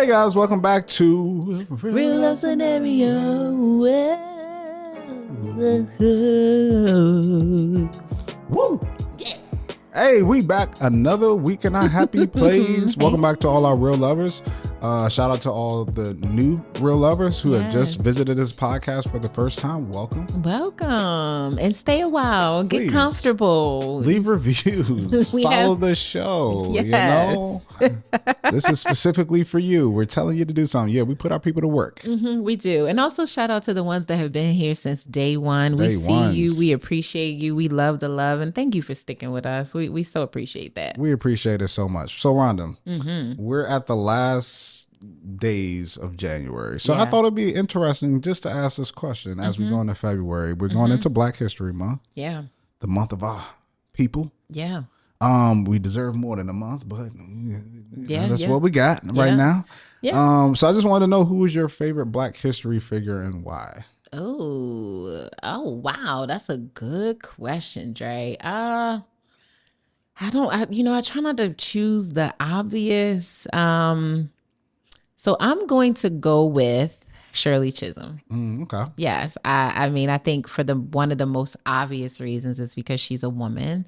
Hey guys, welcome back to Real Love Scenario. Woo! Hey, we back another week in our happy place. Welcome back to all our real lovers. Shout out to all the new real lovers who have just visited this podcast for the first time. Welcome. And stay a while. Get comfortable. Leave reviews. Follow the show. Yes. You know, this is specifically for you. We're telling you to do something. Yeah, we put our people to work. We do. And also shout out to the ones that have been here since day one. We see you. We appreciate you. We love the love. And thank you for sticking with us. We so appreciate that. We appreciate it so much. So Rhonda, we're at the last days of January. So I thought it'd be interesting just to ask this question as we go into February. We're going into Black History Month. Yeah. The month of our people. Yeah. We deserve more than a month, but that's what we got right now. Yeah. So I just wanted to know, who was your favorite Black history figure and why? Oh, wow. That's a good question, Dre. I try not to choose the obvious. So I'm going to go with Shirley Chisholm. Okay. Yes. I think for one of the most obvious reasons is because she's a woman,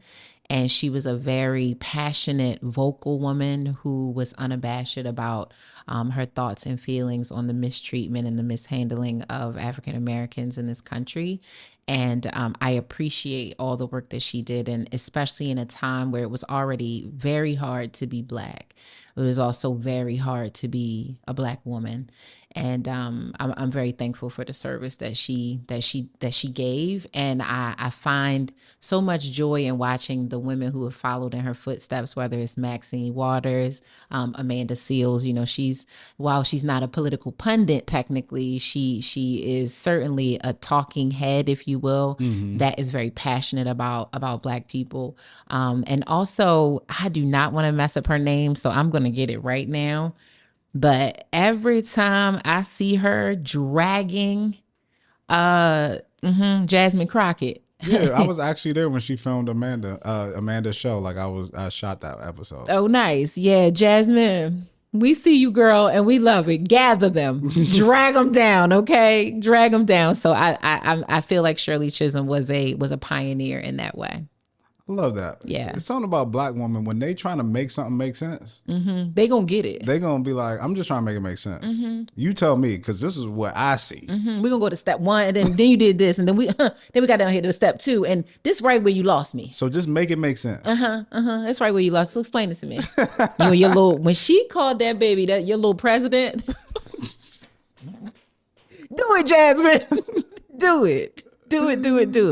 and she was a very passionate, vocal woman who was unabashed about her thoughts and feelings on the mistreatment and the mishandling of African Americans in this country. And I appreciate all the work that she did, and especially in a time where it was already very hard to be Black. It was also very hard to be a Black woman. And I'm very thankful for the service that she gave. And I find so much joy in watching the women who have followed in her footsteps, whether it's Maxine Waters, Amanda Seales. You know, while she's not a political pundit technically, she is certainly a talking head, if you will, that is very passionate about Black people. And also, I do not want to mess up her name, so I'm going to get it right now. But every time I see her dragging Jasmine Crockett. Yeah, I was actually there when she filmed Amanda's show. Like I shot that episode. Oh, nice. Yeah, Jasmine, we see you, girl, and we love it. Gather them, drag them down, okay? Drag them down. So I feel like Shirley Chisholm was a pioneer in that way. I love that. Yeah. It's something about Black women, when they trying to make something make sense. They gonna get it. They gonna be like, I'm just trying to make it make sense. You tell me, because this is what I see. We're gonna go to step one, and then you did this, and then we got down here to step two, and this right where you lost me. So just make it make sense. That's right where you lost. So explain it to me. Your little, when she called that baby your little president. Do it, Jasmine. Do it. Do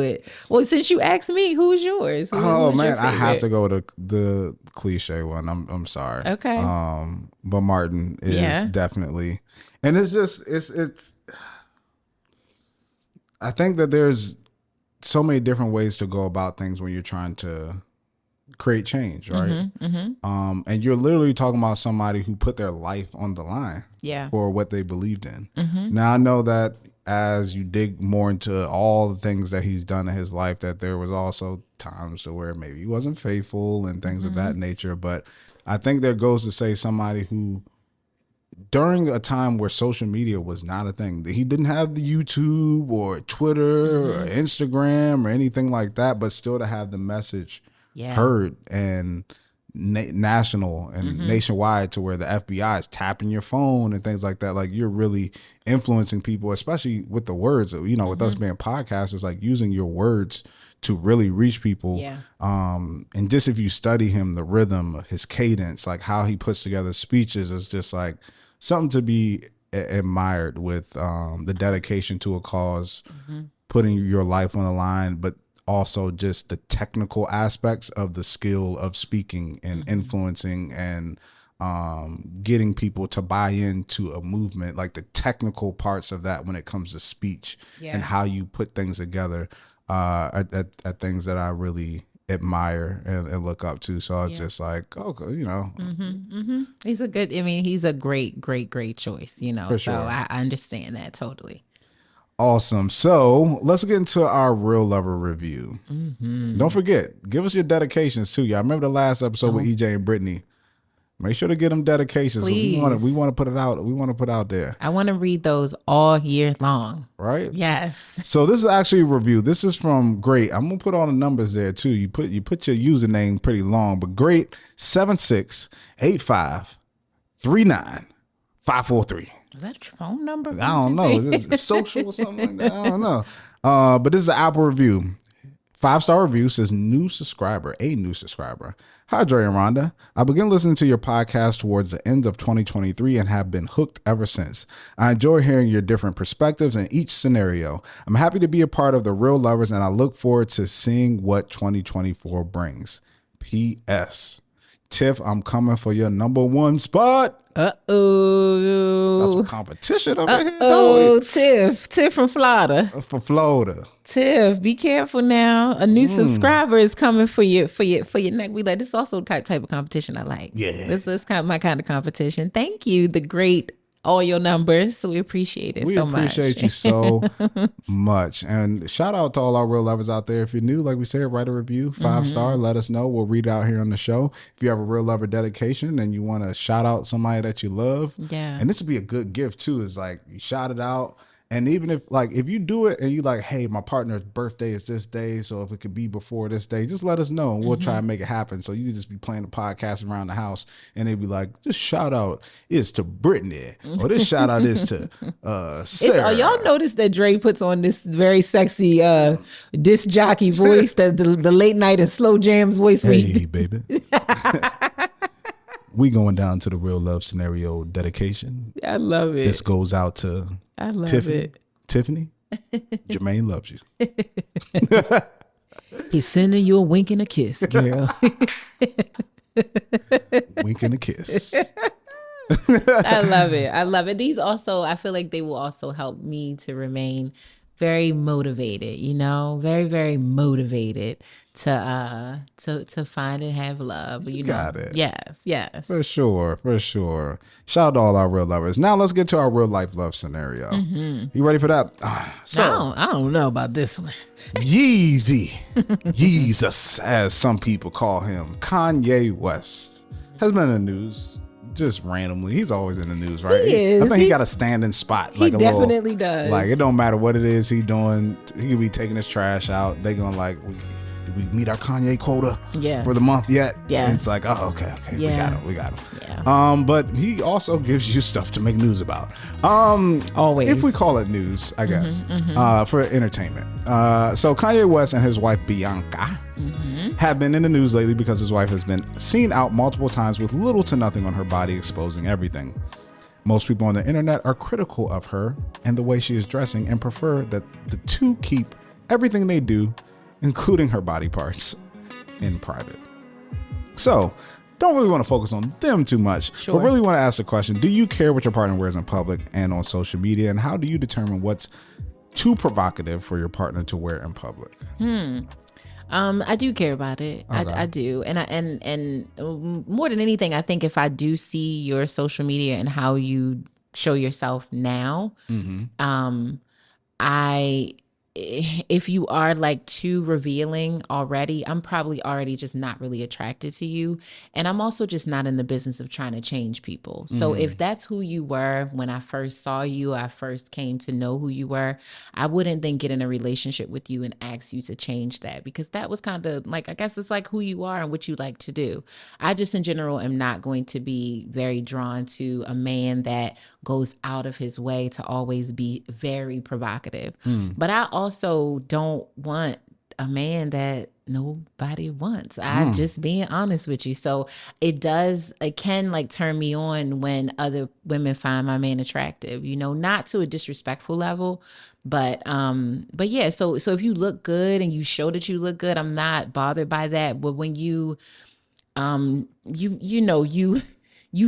it. Well, since you asked me, who's yours? Who's man, I have to go with the cliche one. I'm sorry. Okay. But Martin is definitely, and it's just it's. I think that there's so many different ways to go about things when you're trying to create change, right? And you're literally talking about somebody who put their life on the line for what they believed in. Now I know that as you dig more into all the things that he's done in his life, that there was also times to where maybe he wasn't faithful and things of that nature. But I think there goes to say somebody who, during a time where social media was not a thing, he didn't have the YouTube or Twitter or Instagram or anything like that, but still to have the message heard and national and nationwide, to where the FBI is tapping your phone and things like that. Like, you're really influencing people, especially with the words, you know, with us being podcasters, like using your words to really reach people. And just, if you study him, the rhythm, his cadence, like how he puts together speeches, is just like something to be admired, with the dedication to a cause, putting your life on the line, but also just the technical aspects of the skill of speaking and influencing and getting people to buy into a movement, like the technical parts of that when it comes to speech and how you put things together are things that I really admire and look up to. So I was just like, okay, you know. He's a great choice, you know. So I understand that totally. Awesome. So let's get into our Real Lover review. Don't forget, give us your dedications too. Y'all remember the last episode with EJ and Brittany? Make sure to get them dedications. Please. So we want to put it out. We want to put out there. I want to read those all year long. Right? Yes. So this is actually a review. This is from Great. I'm gonna put all the numbers there too. You put your username pretty long, but Great 768539 Is that your phone number? I don't know. Is it social or something like that? I don't know. But this is an Apple review. 5-star review says, a new subscriber. Hi, Dre and Rhonda. I began listening to your podcast towards the end of 2023 and have been hooked ever since. I enjoy hearing your different perspectives in each scenario. I'm happy to be a part of the Real Lovers, and I look forward to seeing what 2024 brings. P.S. Tiff, I'm coming for your number 1 spot. Uh-oh. That's some competition over here. Oh, Tiff from Florida. From Florida. Tiff, be careful now. A new subscriber is coming for your neck. We like this. Is also the type of competition I like. Yeah, this kind of my kind of competition. Thank you, the great. All your numbers. We appreciate it so much. We appreciate you so much. And shout out to all our real lovers out there. If you're new, like we said, write a review, 5-star, let us know. We'll read it out here on the show. If you have a real lover dedication and you want to shout out somebody that you love. Yeah. And this would be a good gift too, is like you shout it out. And even if you do it and you like, hey, my partner's birthday is this day, so if it could be before this day, just let us know and we'll try and make it happen. So you can just be playing the podcast around the house and they'd be like, this shout out is to Brittany or this shout out is to Sarah. Y'all notice that Dre puts on this very sexy disc jockey voice, the late night and slow jams voice. Hey, baby. We going down to the real love scenario dedication. I love it. This goes out to Tiffany. Jermaine loves you. He's sending you a wink and a kiss, girl. Wink and a kiss. I love it. These also, I feel like they will also help me to remain very motivated, very, very motivated to find and have love. You got it. Yes. For sure. Shout out to all our real lovers. Now let's get to our real life love scenario. You ready for that? I don't know about this one. Yeezus, as some people call him, Kanye West, has been in the news. Just randomly, he's always in the news, right? He is. I think he got a standing spot. He definitely does. Like it don't matter what it is he doing. He could be taking his trash out. They gonna like, did we meet our Kanye quota for the month yet? Yeah. And it's like, oh, okay, yeah. we got him. Yeah. But he also gives you stuff to make news about. Always, if we call it news, I guess, for entertainment. So Kanye West and his wife Bianca have been in the news lately because his wife has been seen out multiple times with little to nothing on her body, exposing everything. Most people on the internet are critical of her and the way she is dressing and prefer that the two keep everything they do, including her body parts, in private. So, don't really want to focus on them too much, but really want to ask the question, do you care what your partner wears in public and on social media, and how do you determine what's too provocative for your partner to wear in public? I do care about it. Okay. I do. And more than anything, I think if I do see your social media and how you show yourself now, if you are like too revealing already, I'm probably already just not really attracted to you. And I'm also just not in the business of trying to change people. So if that's who you were when I first saw you, I first came to know who you were, I wouldn't then get in a relationship with you and ask you to change that, because that was kind of like, I guess it's like who you are and what you like to do. I just in general am not going to be very drawn to a man that goes out of his way to always be very provocative. But I also don't want a man that nobody wants. I'm just being honest with you. So it can like turn me on when other women find my man attractive, not to a disrespectful level, but yeah. So if you look good and you show that you look good, I'm not bothered by that. But when you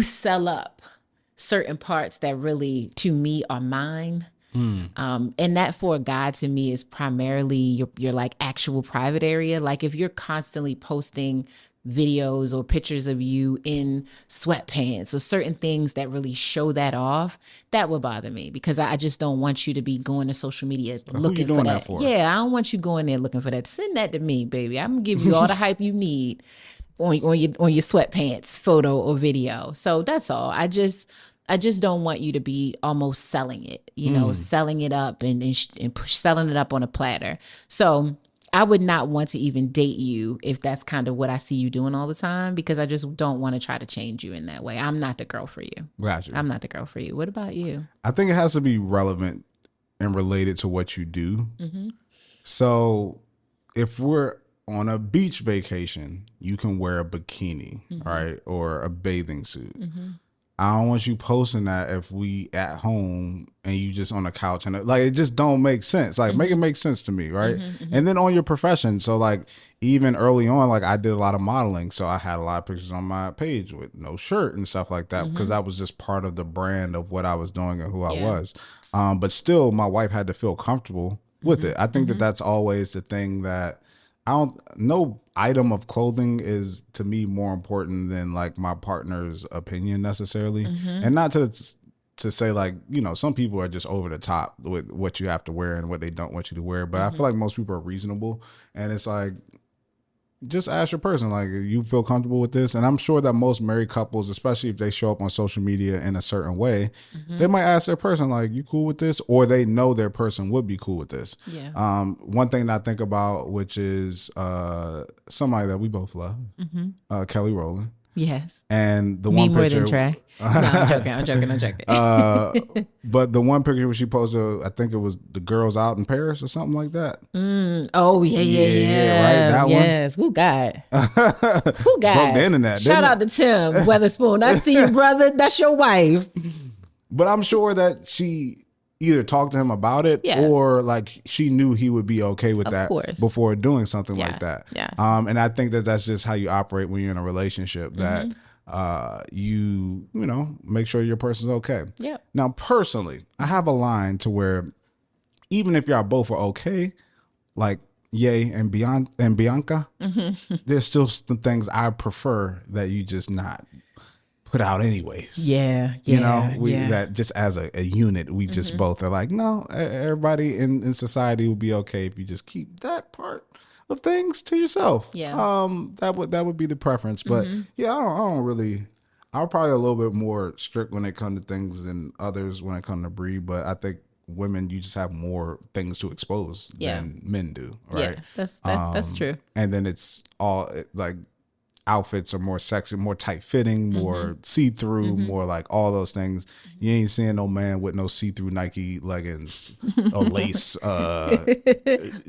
sell up certain parts that really, to me, are mine. And that for a guy, to me, is primarily your like actual private area. Like if you're constantly posting videos or pictures of you in sweatpants or certain things that really show that off, that would bother me, because I just don't want you to be going to social media looking for that. Yeah, I don't want you going there looking for that. Send that to me, baby. I'm gonna give you all the hype you need. on your sweatpants photo or video. So that's all. I just don't want you to be almost selling it, selling it up and selling it up on a platter. So I would not want to even date you if that's kind of what I see you doing all the time, because I just don't want to try to change you in that way. I'm not the girl for you. Gotcha. I'm not the girl for you. What about you? I think it has to be relevant and related to what you do. Mm-hmm. So if we're on a beach vacation, you can wear a bikini, right? Or a bathing suit. Mm-hmm. I don't want you posting that if we at home and you just on the couch and like, it just don't make sense. Like make it make sense to me. Right. And then on your profession. So like even early on, like I did a lot of modeling. So I had a lot of pictures on my page with no shirt and stuff like that, because that was just part of the brand of what I was doing and who I was. But still my wife had to feel comfortable with it. I think that that's always the thing that no item of clothing is to me more important than like my partner's opinion necessarily. And not to say like, some people are just over the top with what you have to wear and what they don't want you to wear. But I feel like most people are reasonable, and it's like, just ask your person, like, you feel comfortable with this? And I'm sure that most married couples, especially if they show up on social media in a certain way, they might ask their person, like, you cool with this? Or they know their person would be cool with this. Yeah. One thing that I think about, which is somebody that we both love, Kelly Rowland. Yes. And the Me one picture. More than Trey. No, I'm joking. But the one picture where she posted, I think it was the girls out in Paris or something like that. Oh, yeah. Right? That one? Yes. Who got? Who got? Broke the internet. Shout out to Tim Weatherspoon. I see you, brother. That's your wife. But I'm sure that she either talked to him about it, or like she knew he would be okay with that before doing something like that. Yes. And I think that that's just how you operate when you're in a relationship, that you make sure your person's okay. Yeah. Now, personally, I have a line to where even if y'all both are okay, like Ye and Bianca, there's still some things I prefer that you just not put out anyways. That just as a unit, we just both are like, no, everybody in society will be okay if you just keep that part of things to yourself. That would be the preference. But I don't really, I'm probably a little bit more strict when it comes to things than others when it comes to breed. But I think women, you just have more things to expose than men do, right? That's true. And then it's all like, outfits are more sexy, more tight fitting, more see-through, more like all those things. You ain't seeing no man with no see-through Nike leggings or lace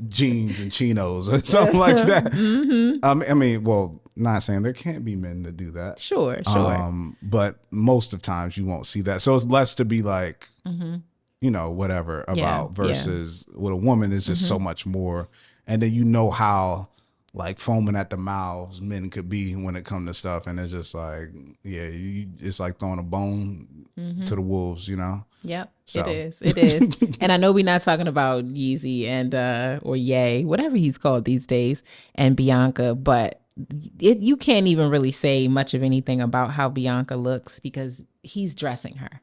jeans and chinos or something like that. I mean, well, not saying there can't be men that do that. Sure. But most of times you won't see that. So it's less to be like, whatever about versus with a woman is just so much more. And then how like foaming at the mouths men could be when it comes to stuff, and it's just like, it's like throwing a bone to the wolves, Yep. So. It is. And I know we're not talking about Yeezy and or Ye, whatever he's called these days, and Bianca, but you can't even really say much of anything about how Bianca looks because he's dressing her.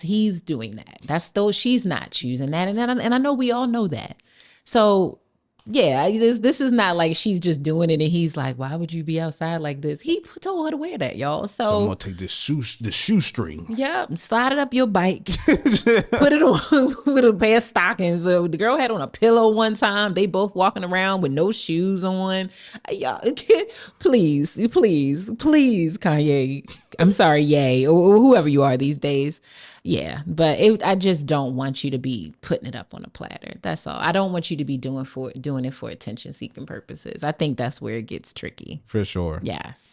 He's doing that. She's not choosing that, and I know we all know that. So. Yeah, this is not like she's just doing it and he's like, why would you be outside like this? He told her to wear that, y'all. So I'm gonna take the shoestring. Yeah, slide it up your bike. Put it on with a pair of stockings. The girl had on a pillow one time. They both walking around with no shoes on. Y'all, please, Kanye. I'm sorry, Ye, or whoever you are these days. Yeah, but I just don't want you to be putting it up on a platter. That's all. I don't want you to be doing it for attention-seeking purposes. I think that's where it gets tricky. For sure. Yes.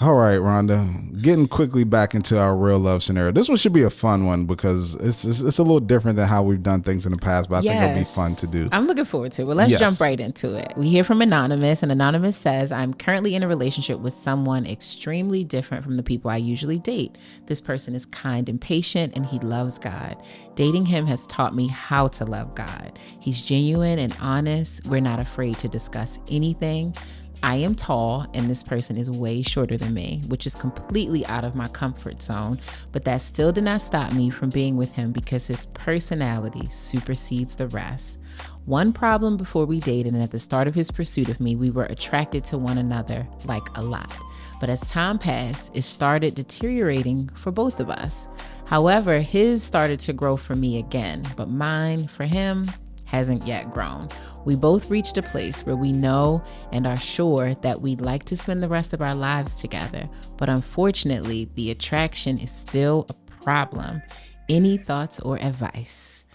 All right, Rhonda, getting quickly back into our real love scenario. This one should be a fun one because it's a little different than how we've done things in the past, but I think it'll be fun to do. I'm looking forward to it. Let's jump right into it. We hear from Anonymous, and Anonymous says, I'm currently in a relationship with someone extremely different from the people I usually date. This person is kind and patient, and he loves God. Dating him has taught me how to love God. He's genuine and honest. We're not afraid to discuss anything. I am tall and this person is way shorter than me, which is completely out of my comfort zone, but that still did not stop me from being with him because his personality supersedes the rest. One problem before we dated and at the start of his pursuit of me, we were attracted to one another like a lot. But as time passed, it started deteriorating for both of us. However, his started to grow for me again, but mine, for him, hasn't yet grown. We both reached a place where we know and are sure that we'd like to spend the rest of our lives together, but unfortunately, the attraction is still a problem. Any thoughts or advice?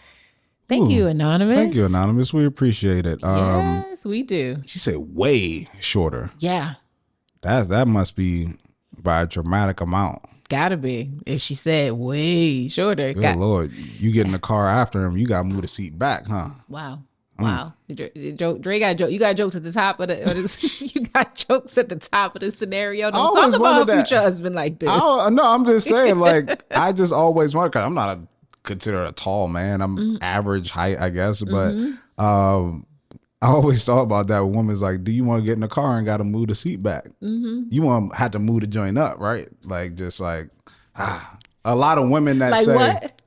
Thank you, Anonymous. Thank you, Anonymous. We appreciate it. Yes, we do. She said way shorter. Yeah. That must be by a dramatic amount. Gotta be. If she said way shorter. Good Lord. You get in the car after him, you got to move the seat back, huh? Wow. Wow. Dre got joke. You got jokes at the top of the you got jokes at the top of the scenario. Don't talk about a future husband like this. No, I'm just saying, like, I just always wonder, 'cause I'm not considered a tall man. I'm average height, I guess. But I always thought about that. A woman's like, do you want to get in the car and got to move the seat back? You want to have to move the joint up, right? Like, just like, a lot of women that like say, what?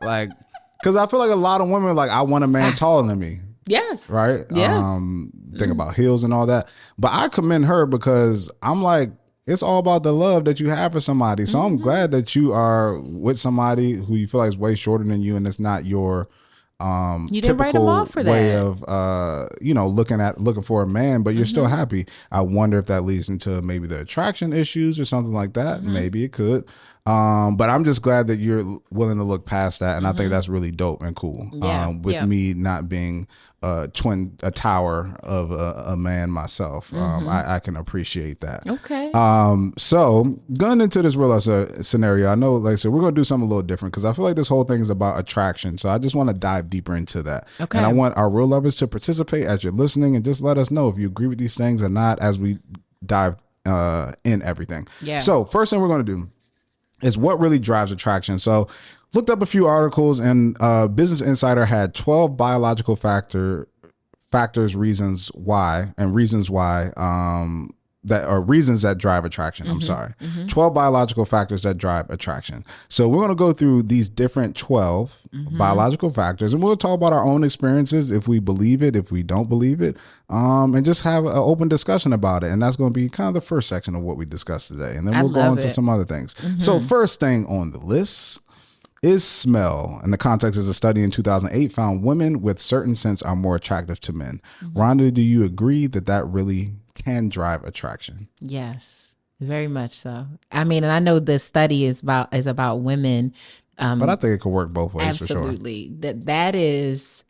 like, because I feel like a lot of women are like, I want a man taller than me. Yes. Right? Yes. Think about heels and all that. But I commend her because I'm like, it's all about the love that you have for somebody. So I'm glad that you are with somebody who you feel like is way shorter than you, and it's not your you didn't write them off for way that. of looking for a man, but you're still happy. I wonder if that leads into maybe the attraction issues or something like that. Maybe it could. But I'm just glad that you're willing to look past that, and I think that's really dope and cool. With me not being a tower of a man myself, I can appreciate that. Okay. So going into this real life scenario, I know, like I said, we're gonna do something a little different because I feel like this whole thing is about attraction. So I just want to dive deeper into that. Okay. And I want our real lovers to participate as you're listening, and just let us know if you agree with these things or not as we dive in everything. Yeah. So first thing we're gonna do is what really drives attraction. So looked up a few articles, and Business Insider had 12 biological factors, reasons why that drive attraction. I'm sorry. 12 biological factors that drive attraction. So we're going to go through these different 12 biological factors, and we'll talk about our own experiences, if we believe it, if we don't believe it, and just have an open discussion about it. And that's going to be kind of the first section of what we discussed today. And then we'll go into some other things. So first thing on the list is smell. And the context is a study in 2008 found women with certain scents are more attractive to men. Rhonda, do you agree that really can drive attraction? Yes, very much so. I mean, and I know the study is about women, but I think it could work both ways. absolutely. For sure. That is,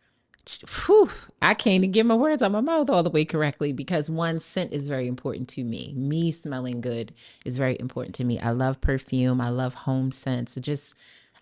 whew, I can't even get my words out of my mouth all the way correctly, because one, scent is very important to me. Me smelling good is very important to me. I love perfume. I love home scents.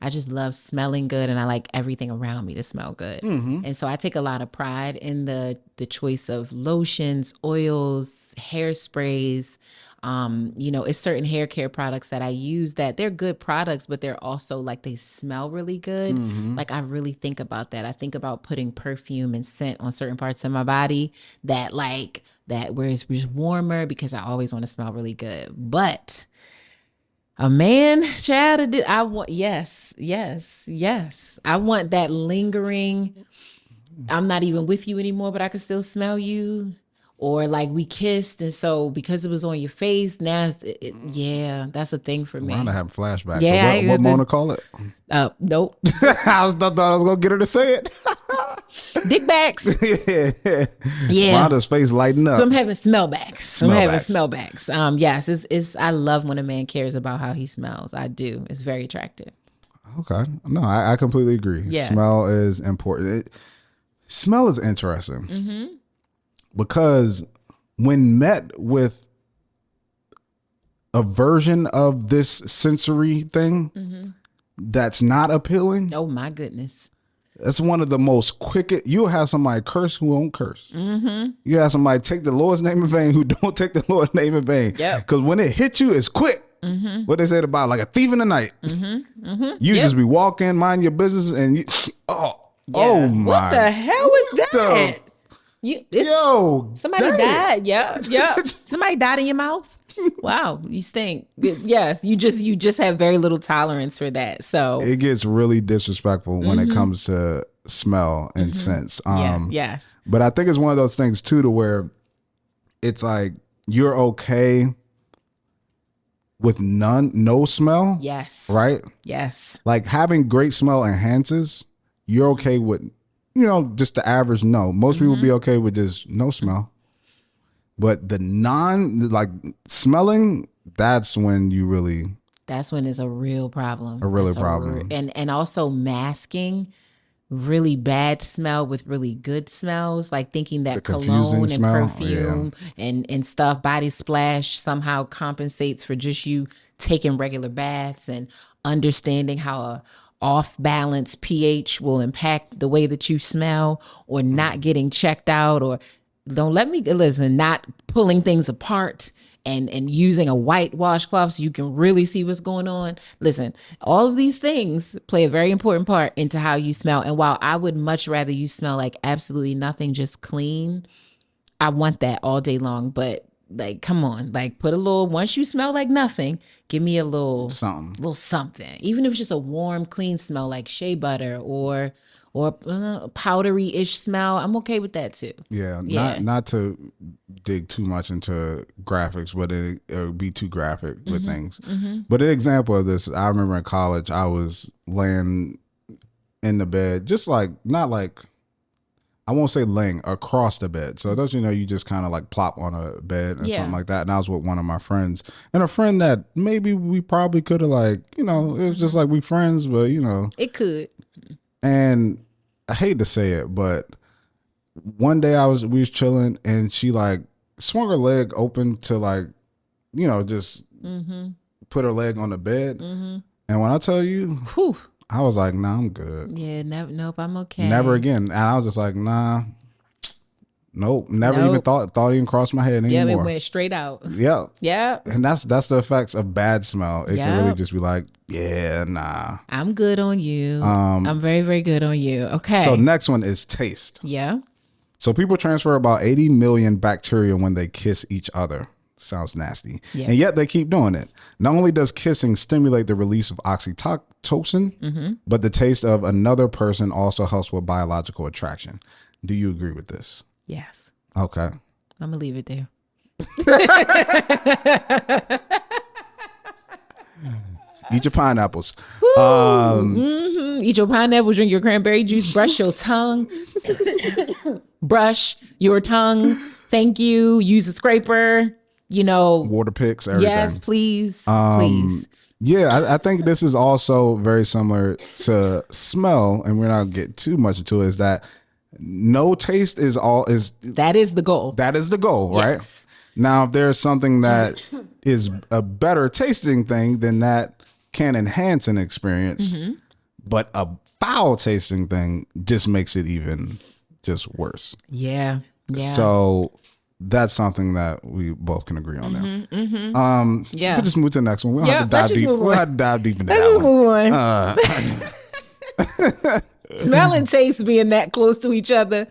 I just love smelling good, and I like everything around me to smell good. And so I take a lot of pride in the choice of lotions, oils, hairsprays. It's certain hair care products that I use that they're good products, but they're also like, they smell really good. Like, I really think about that. I think about putting perfume and scent on certain parts of my body that where it's just warmer, because I always want to smell really good. But a man, child, I want, yes. I want that lingering, I'm not even with you anymore, but I can still smell you. Or like, we kissed, and so because it was on your face, now that's a thing for me. Rhonda having flashbacks. Yeah, So what Mona call it? Nope. I thought I was going to get her to say it. Dick backs. Yeah. Rhonda's face lighting up. So I'm having smellbacks. Yes, I love when a man cares about how he smells. I do. It's very attractive. Okay. No, I completely agree. Yes. Smell is important. Smell is interesting. Because when met with a version of this sensory thing that's not appealing. Oh my goodness. That's one of the most quickest. You'll have somebody curse who won't curse. You have somebody take the Lord's name in vain who don't take the Lord's name in vain. Because when it hits you, it's quick. What they said about like a thief in the night. You just be walking, mind your business, and my. What the hell is that? Somebody died. Yeah. Somebody died in your mouth. Wow, you stink. Yes, you just have very little tolerance for that. So it gets really disrespectful when it comes to smell and sense. Yes. But I think it's one of those things too, to where it's like you're okay with no smell. Yes. Right? Yes. Like having great smell enhances. You're okay with, just the average no. Most people be okay with just no smell. But the smelling, that's when it's a real problem. Problem. And also masking really bad smell with really good smells, like thinking that cologne and perfume and stuff, body splash somehow compensates for just you taking regular baths, and understanding how a off balance pH will impact the way that you smell, or not getting checked out, or not pulling things apart and using a white washcloth so you can really see what's going on. Listen, all of these things play a very important part into how you smell. And while I would much rather you smell like absolutely nothing, just clean, I want that all day long. But like, come on, like once you smell like nothing, give me a little something. Even if it's just a warm, clean smell like shea butter or powdery-ish smell, I'm okay with that too. Yeah. Not to dig too much into graphics, but it would be too graphic with things. But an example of this, I remember in college, I was laying in the bed, just like, not like, I won't say laying, across the bed. So don't you just kind of like plop on a bed or something like that. And I was with one of my friends, and a friend that maybe we probably could have it was just like we friends, but it could. And I hate to say it, but one day we was chilling, and she like swung her leg open to just put her leg on the bed. And when I tell you, whew, I was like, nah, I'm good. Yeah, nope, I'm okay. Never again. And I was just like, nah, nope. Never even thought even crossed my head anymore. Yeah, it went straight out. Yeah. Yeah. And that's the effects of bad smell. It can really just be like, yeah, nah. I'm good on you. I'm very, very good on you. Okay. So next one is taste. Yeah. So people transfer about 80 million bacteria when they kiss each other. Sounds nasty. Yeah. And yet they keep doing it. Not only does kissing stimulate the release of oxytocin, but the taste of another person also helps with biological attraction. Do you agree with this? Yes. Okay. I'm going to leave it there. Eat your pineapples. Eat your pineapples, drink your cranberry juice, brush your tongue. Brush your tongue. Thank you. Use a scraper. Water picks, everything. Yes, please. Please. Yeah, I think this is also very similar to smell, and we're not getting too much into it, is that no taste is that is the goal. That is the goal, yes. Right? Now, if there's something that is a better tasting thing, then that can enhance an experience. But a foul tasting thing just makes it even just worse. Yeah. So that's something that we both can agree on there. Yeah. We'll just move to the next one. We'll have to dive deep. We'll have to dive deep into that one. Smell and taste being that close to each other,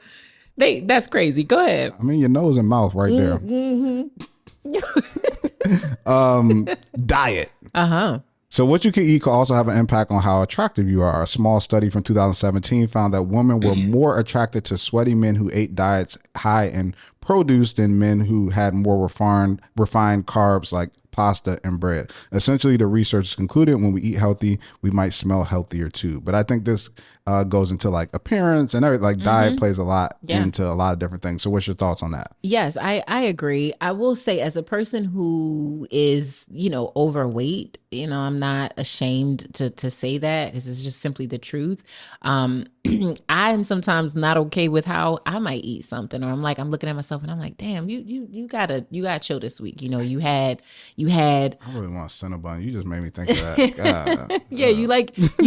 that's crazy. Go ahead. I mean, your nose and mouth right there. Diet. So what you can eat can also have an impact on how attractive you are. A small study from 2017 found that women were more attracted to sweaty men who ate diets high in produce than men who had more refined carbs like pasta and bread. Essentially, the research concluded when we eat healthy, we might smell healthier too. But I think this goes into like appearance and everything. Like diet plays a lot into a lot of different things. So what's your thoughts on that? Yes, I agree. I will say, as a person who is, overweight, I'm not ashamed to say that. This is just simply the truth. I am sometimes not okay with how I might eat something, or I'm looking at myself and I'm like, damn, you gotta chill this week. You had. I really want a Cinnabon. You just made me think of that. God. Yeah, you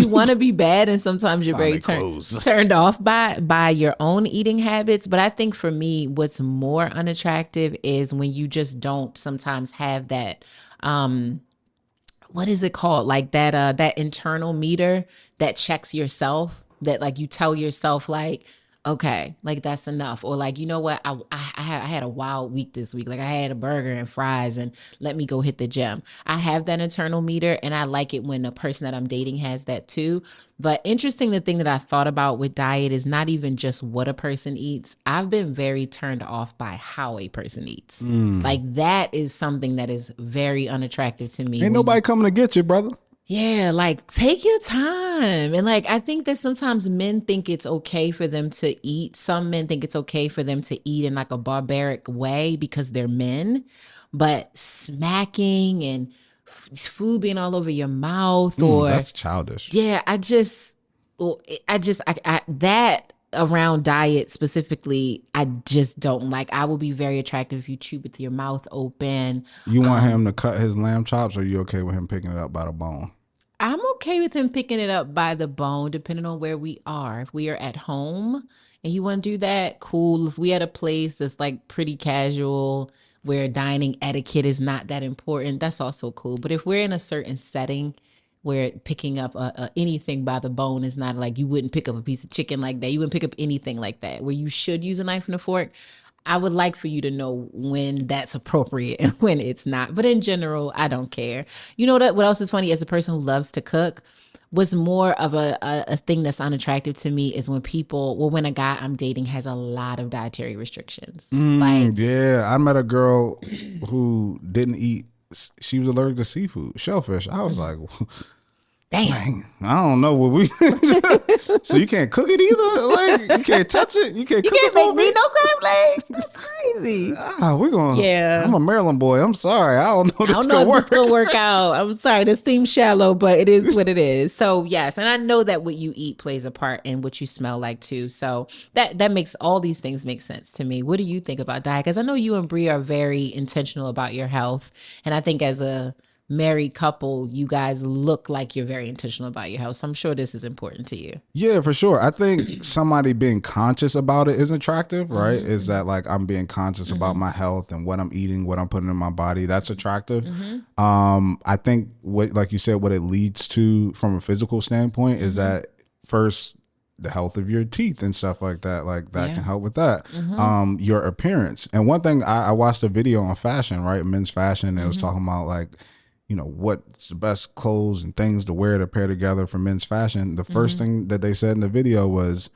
want to be bad, and sometimes you're very turned off by your own eating habits. But I think for me, what's more unattractive is when you just don't sometimes have that. What is it called? Like that internal meter that checks yourself. That like you tell yourself like, okay, like that's enough. Or like, you know what? I had a wild week this week. Like I had a burger and fries and let me go hit the gym. I have that internal meter and I like it when a person that I'm dating has that too. But interesting, the thing that I thought about with diet is not even just what a person eats. I've been very turned off by how a person eats. Like that is something that is very unattractive to me. Ain't nobody coming to get you, brother. Yeah, like take your time. And like I think that sometimes men think it's okay for them to eat. Some men think it's okay for them to eat in like a barbaric way because they're men. But smacking and food being all over your mouth or that's childish. Yeah, that around diet specifically, I just don't like. I will be very attractive if you chew with your mouth open. You want him to cut his lamb chops, or you okay with him picking it up by the bone? I'm okay with him picking it up by the bone, depending on where we are. If we are at home and you want to do that, cool. If we at a place that's like pretty casual, where dining etiquette is not that important, that's also cool. But if we're in a certain setting where picking up anything by the bone is not like, you wouldn't pick up a piece of chicken like that. You wouldn't pick up anything like that, where you should use a knife and a fork. I would like for you to know when that's appropriate and when it's not. But in general, I don't care. You know what else is funny? As a person who loves to cook, what's more of a thing that's unattractive to me is when a guy I'm dating has a lot of dietary restrictions. Yeah, I met a girl who didn't eat. She was allergic to seafood, shellfish. I was like, dang, I don't know what we. So you can't cook it either. Like you can't touch it. You can't. You can't make me no crab legs. That's crazy. We're gonna. Yeah, I'm a Maryland boy. I'm sorry. I don't know. This gonna work out. I'm sorry. This seems shallow, but it is what it is. So yes, and I know that what you eat plays a part in what you smell like too. So that makes all these things make sense to me. What do you think about diet? Because I know you and Bree are very intentional about your health, and I think as a married couple, you guys look like you're very intentional about your health. So I'm sure this is important to you. Yeah, for sure. I think somebody being conscious about it is attractive, right? Mm-hmm. Is that like I'm being conscious about my health and what I'm eating, what I'm putting in my body. That's attractive. I think what, like you said, what it leads to from a physical standpoint is that first, the health of your teeth and stuff like that can help with that. Your appearance. And one thing, I watched a video on fashion, right? Men's fashion. And it was talking about like, you know, what's the best clothes and things to wear to pair together for men's fashion. The first thing that they said in the video was,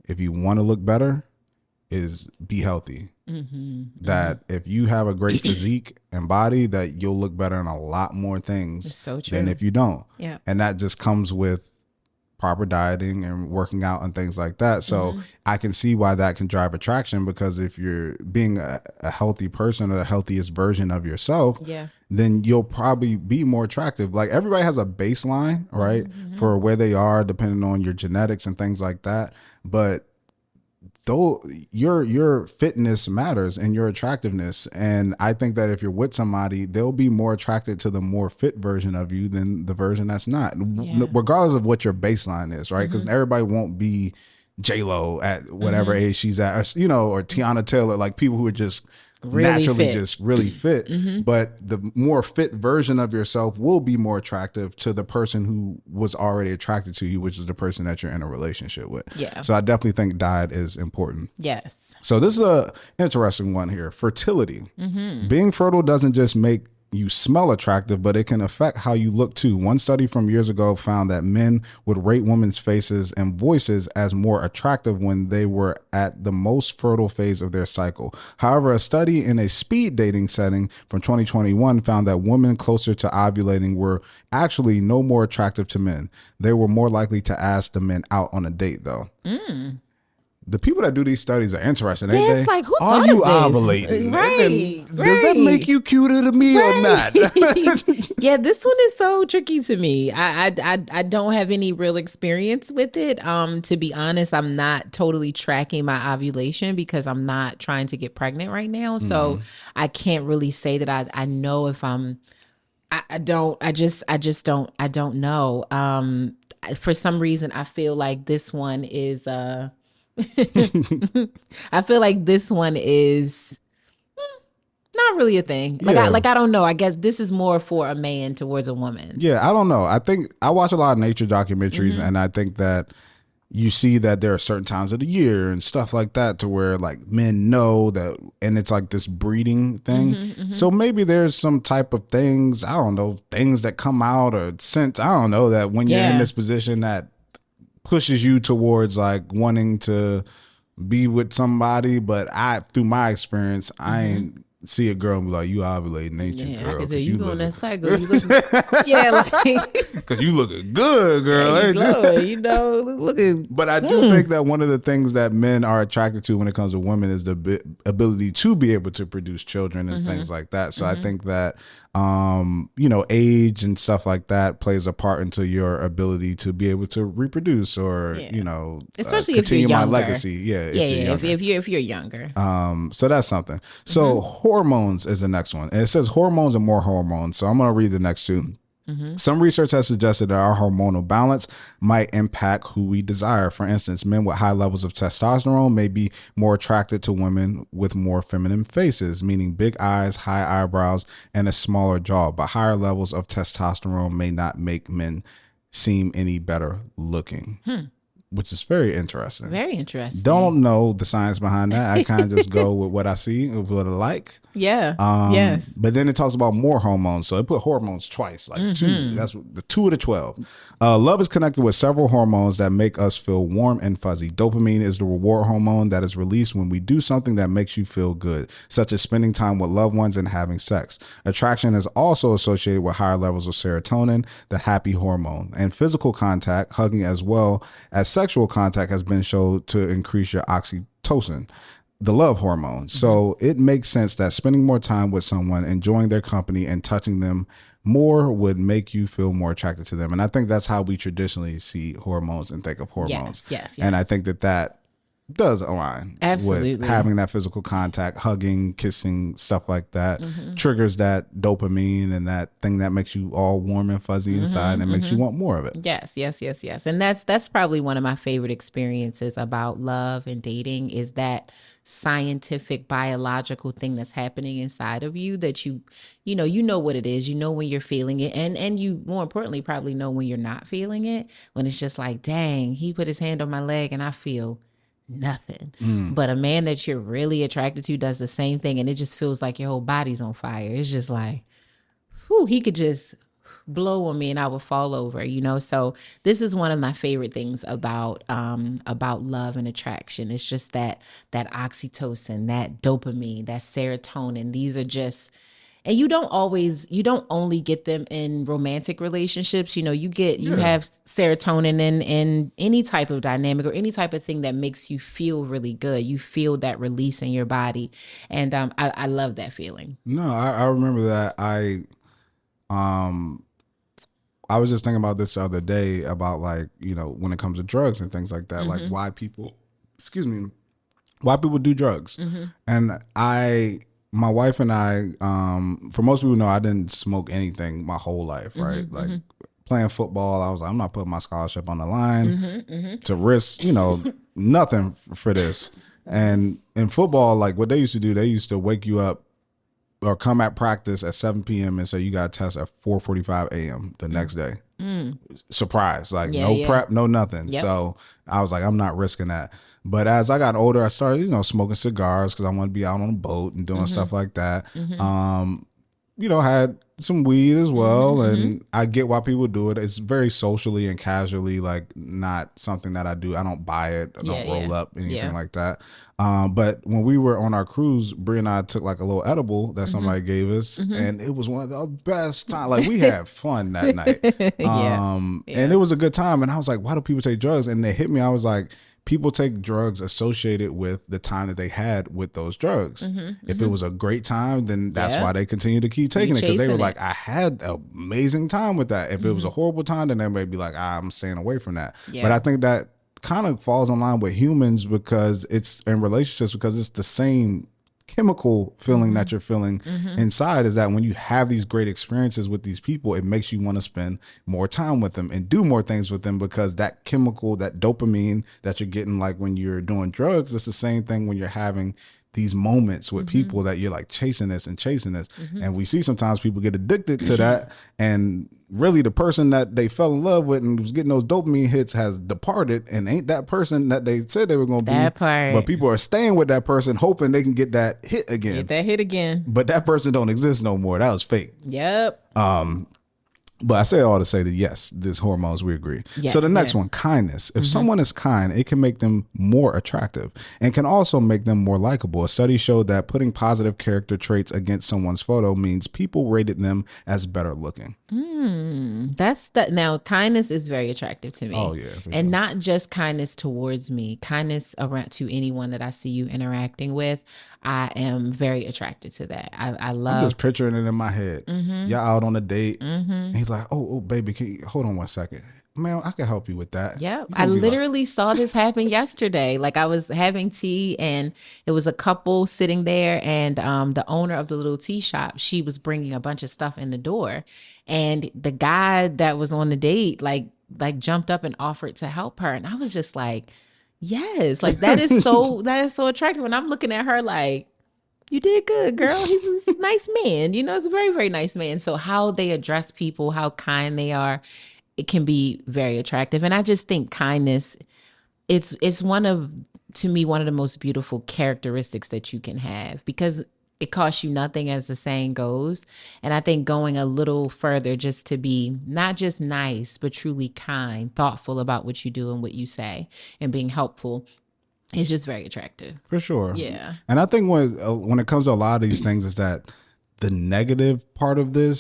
if you want to look better, is be healthy. That if you have a great physique and body, that you'll look better in a lot more things than if you don't. Yeah. And that just comes with proper dieting and working out and things like that. So I can see why that can drive attraction, because if you're being a healthy person or the healthiest version of yourself, then you'll probably be more attractive. Like everybody has a baseline, right? For where they are, depending on your genetics and things like that. But though your fitness matters and your attractiveness. And I think that if you're with somebody, they'll be more attracted to the more fit version of you than the version that's not, regardless of what your baseline is, right? Because everybody won't be J-Lo at whatever age she's at, or, you know, or Tiana Taylor, like people who are just really naturally fit. Just really fit. But the more fit version of yourself will be more attractive to the person who was already attracted to you, which is the person that you're in a relationship with. Yeah. So I definitely think diet is important. Yes. So this is a interesting one here. Fertility. Being fertile doesn't just make you smell attractive, but it can affect how you look too. One study from years ago found that men would rate women's faces and voices as more attractive when they were at the most fertile phase of their cycle. However, a study in a speed dating setting from 2021 found that women closer to ovulating were actually no more attractive to men. They were more likely to ask the men out on a date, though. The people that do these studies are interesting, ain't they? Like, who are you ovulating? Right. Does that make you cuter to me or not? Yeah, this one is so tricky to me. I don't have any real experience with it. To be honest, I'm not totally tracking my ovulation because I'm not trying to get pregnant right now. So I can't really say that I know if I'm. I don't know. For some reason, I feel like this one is. I feel like this one is not really a thing. Like I don't know. I guess this is more for a man towards a woman. Yeah, I don't know. I think I watch a lot of nature documentaries, and I think that you see that there are certain times of the year and stuff like that to where like men know that, and it's like this breeding thing. So maybe there's some type of things, I don't know, things that come out or sense, I don't know, that when you're in this position that pushes you towards like wanting to be with somebody. But through my experience, I ain't see a girl and be like, you ovulating, ain't you, girl? I can say you go on that cycle. You like because you looking good, girl. Yeah, ain't glowing, you know, looking. But I do think that one of the things that men are attracted to when it comes to women is the ability to be able to produce children and things like that. So I think that age and stuff like that plays a part into your ability to be able to reproduce or especially continue if you're my younger. legacy. If you're younger. So that's something. So hormones is the next one, and it says hormones and more hormones. So I'm going to read the next two. Some research has suggested that our hormonal balance might impact who we desire. For instance, men with high levels of testosterone may be more attracted to women with more feminine faces, meaning big eyes, high eyebrows, and a smaller jaw. But higher levels of testosterone may not make men seem any better looking. Which is very interesting. Very interesting. Don't know the science behind that. I kind of just go with what I see, with what I like. Yeah. Yes. But then it talks about more hormones. So it put hormones twice, like two. That's the 2 of the 12. Love is connected with several hormones that make us feel warm and fuzzy. Dopamine is the reward hormone that is released when we do something that makes you feel good, such as spending time with loved ones and having sex. Attraction is also associated with higher levels of serotonin, the happy hormone, and physical contact, hugging as well as sexual contact has been shown to increase your oxytocin, the love hormone. So it makes sense that spending more time with someone, enjoying their company, and touching them more would make you feel more attracted to them. And I think that's how we traditionally see hormones and think of hormones. Yes. And I think that does align with having that physical contact, hugging, kissing, stuff like that, triggers that dopamine and that thing that makes you all warm and fuzzy inside and makes you want more of it. Yes. And that's probably one of my favorite experiences about love and dating is that scientific biological thing that's happening inside of you that you know what it is, when you're feeling it, and you more importantly probably know when you're not feeling it, when it's just like, dang, he put his hand on my leg and I feel nothing. But a man that you're really attracted to does the same thing and it just feels like your whole body's on fire. It's just like, whew, he could just blow on me and I would fall over, So this is one of my favorite things about love and attraction. It's just that oxytocin, that dopamine, that serotonin. These are just, and you don't only get them in romantic relationships. You have serotonin in any type of dynamic or any type of thing that makes you feel really good. You feel that release in your body. And I love that feeling. No, I remember that. I was just thinking about this the other day about when it comes to drugs and things like that, like why people do drugs. And my wife and I, for most people know, I didn't smoke anything my whole life, right? Like playing football, I was like, I'm not putting my scholarship on the line to risk, nothing for this. And in football, like what they used to do, they used to wake you up or come at practice at 7 p.m. and say you got to test at 4:45 a.m. the next day. Surprise, like no prep, no nothing. Yep. So I was like, I'm not risking that. But as I got older, I started, smoking cigars because I want to be out on a boat and doing stuff like that. Had some weed as well, and I get why people do it. It's very socially and casually, like not something that I do. I don't buy it. I don't roll up anything like that. But when we were on our cruise, Brie and I took like a little edible that somebody gave us, and it was one of the best times. Like we had fun that night, and it was a good time. And I was like, why do people take drugs? And they hit me. I was like, people take drugs associated with the time that they had with those drugs. If it was a great time, then that's why they continue to keep taking it, because they were like, I had an amazing time with that. If it was a horrible time, then everybody be like, I'm staying away from that. But I think that kind of falls in line with humans because it's in relationships, because it's the same chemical feeling that you're feeling inside, is that when you have these great experiences with these people, it makes you want to spend more time with them and do more things with them, because that chemical, that dopamine that you're getting like when you're doing drugs, it's the same thing when you're having these moments with people that you're like chasing this. And we see sometimes people get addicted to that, and really the person that they fell in love with and was getting those dopamine hits has departed and ain't that person that they said they were going to be. But people are staying with that person hoping they can get that hit again. But that person don't exist no more. That was fake. Yep. But I say all to say that yes, this hormones, we agree. Yeah, so the next one, kindness. If someone is kind, it can make them more attractive and can also make them more likable. A study showed that putting positive character traits against someone's photo means people rated them as better looking. That's that. Now, kindness is very attractive to me. Oh yeah, and not just kindness towards me, kindness around to anyone that I see you interacting with. I am very attracted to that. I love. I'm just picturing it in my head. Y'all out on a date, and he's like, "Oh, baby, can you hold on 1 second? Man, I can help you with that." Yeah, I literally saw this happen yesterday. Like I was having tea, and it was a couple sitting there, and the owner of the little tea shop, she was bringing a bunch of stuff in the door, and the guy that was on the date, like jumped up and offered to help her, and I was just like, yes, like that is so attractive. And I'm looking at her like, you did good, girl. He's a nice man. You know, it's a very, very nice man. So how they address people, how kind they are, it can be very attractive. And I just think kindness, it's to me, one of the most beautiful characteristics that you can have, because it costs you nothing, as the saying goes. And I think going a little further, just to be not just nice, but truly kind, thoughtful about what you do and what you say, and being helpful, is just very attractive. For sure. Yeah. And I think when it comes to a lot of these things is that the negative part of the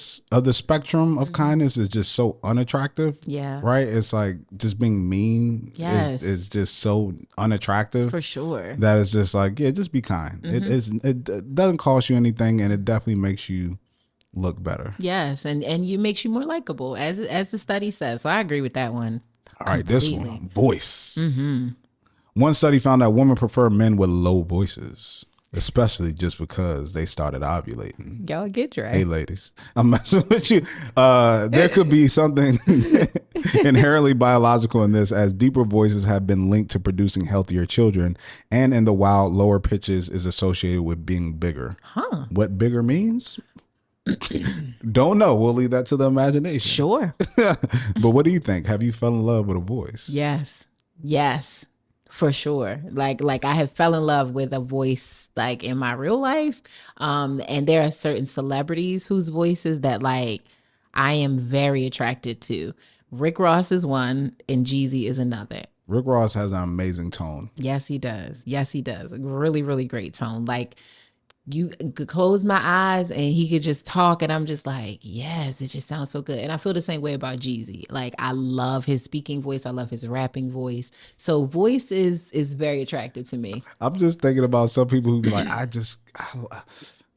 spectrum of kindness is just so unattractive. Yeah. Right? It's like just being mean is just so unattractive. For sure. That it's just like, yeah, just be kind. It doesn't cost you anything, and it definitely makes you look better. Yes, and you makes you more likable, as the study says. So I agree with that one. All right, this one, voice. One study found that women prefer men with low voices, especially just because they started ovulating. Y'all get right. Hey, ladies, I'm messing with you. There could be something inherently biological in this, as deeper voices have been linked to producing healthier children, and in the wild, lower pitches is associated with being bigger. Huh? What bigger means? Don't know. We'll leave that to the imagination. Sure. But what do you think? Have you fell in love with a voice? Yes. For sure. Like I have fell in love with a voice like in my real life. And there are certain celebrities whose voices that like I am very attracted to. Rick Ross is one and Jeezy is another. Rick Ross has an amazing tone. Yes, he does. Really, really great tone. Like you could close my eyes and he could just talk and I'm just like, yes, it just sounds so good. And I feel the same way about Jeezy. Like I love his speaking voice. I love his rapping voice. So voice is very attractive to me. I'm just thinking about some people who be like,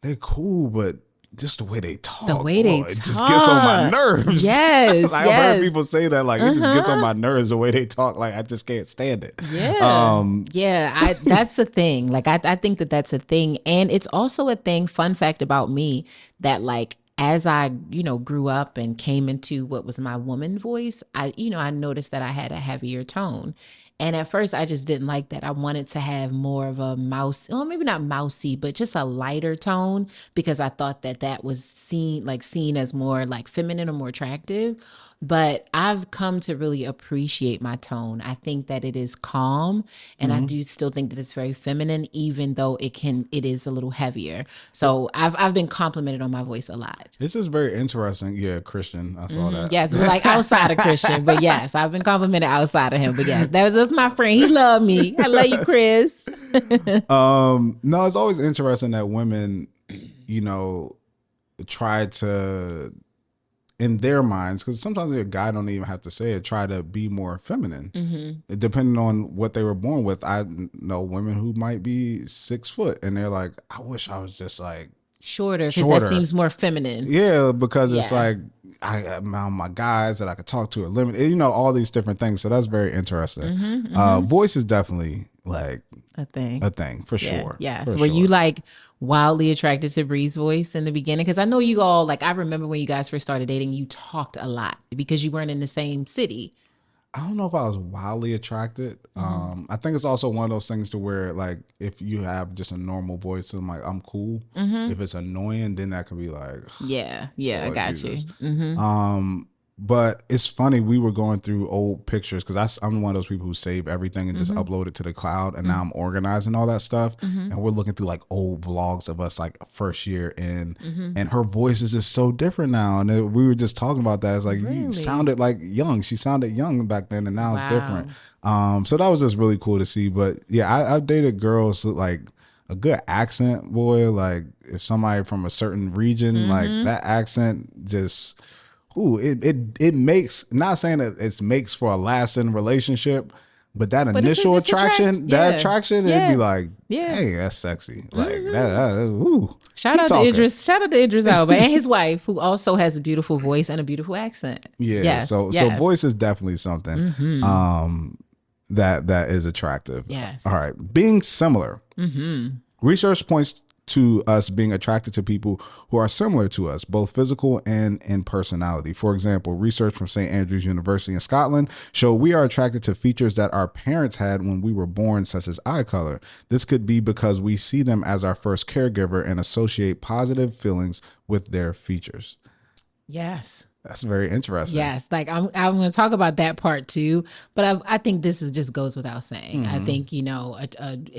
they're cool, but just the way they talk. It just gets on my nerves. Yes. I've heard people say that, like, it just gets on my nerves the way they talk. Like, I just can't stand it. Yeah. That's a thing. Like, I think that's a thing. And it's also a thing, fun fact about me, that like, as I, grew up and came into what was my woman voice, I noticed that I had a heavier tone. And at first I just didn't like that. I wanted to have more of a maybe not mousy, but just a lighter tone, because I thought that was seen as more like feminine or more attractive. But I've come to really appreciate my tone. I think that it is calm, and I do still think that it's very feminine, even though it is a little heavier. So I've been complimented on my voice a lot. It's just very interesting. Yeah, Christian, I saw that. Yes, but like outside of Christian, but yes, I've been complimented outside of him. But yes, that's my friend. He loved me. I love you, Chris. No, it's always interesting that women, try to, in their minds, because sometimes a guy don't even have to say it, try to be more feminine, depending on what they were born with. I know women who might be 6 foot and they're like, I wish I was just like shorter, because that seems more feminine. Yeah, because it's like my guys that I could talk to are limited, all these different things. So that's very interesting. Voice is definitely like a thing for sure. Yeah. So were you like wildly attracted to Bree's voice in the beginning? Because I know you all, like, I remember when you guys first started dating, you talked a lot because you weren't in the same city. I don't know if I was wildly attracted. I think it's also one of those things to where, like, if you have just a normal voice, I'm like, I'm cool. If it's annoying, then that could be like, Yeah, I got Jesus. you. But it's funny, we were going through old pictures because I'm one of those people who save everything and just upload it to the cloud, and now I'm organizing all that stuff, and we're looking through like old vlogs of us like first year in, and her voice is just so different now, and we were just talking about that. It's like, you sounded like young. She sounded young back then, and now it's different. So that was just really cool to see. But yeah, I've dated girls with, like, a good accent, boy. Like, if somebody from a certain region, like that accent just... Ooh, it makes, not saying that it makes for a lasting relationship, but that initial attraction, it'd be like, hey, that's sexy. Like that ooh. Shout out to Idris Elba and his wife, who also has a beautiful voice and a beautiful accent. Yeah. So voice is definitely something that is attractive. Yes. All right. Being similar. Research points to us being attracted to people who are similar to us, both physical and in personality. For example, research from St. Andrews University in Scotland show we are attracted to features that our parents had when we were born, such as eye color. This could be because we see them as our first caregiver and associate positive feelings with their features. Yes. That's very interesting. Yes, like I'm going to talk about that part too, but I think this just goes without saying. I think,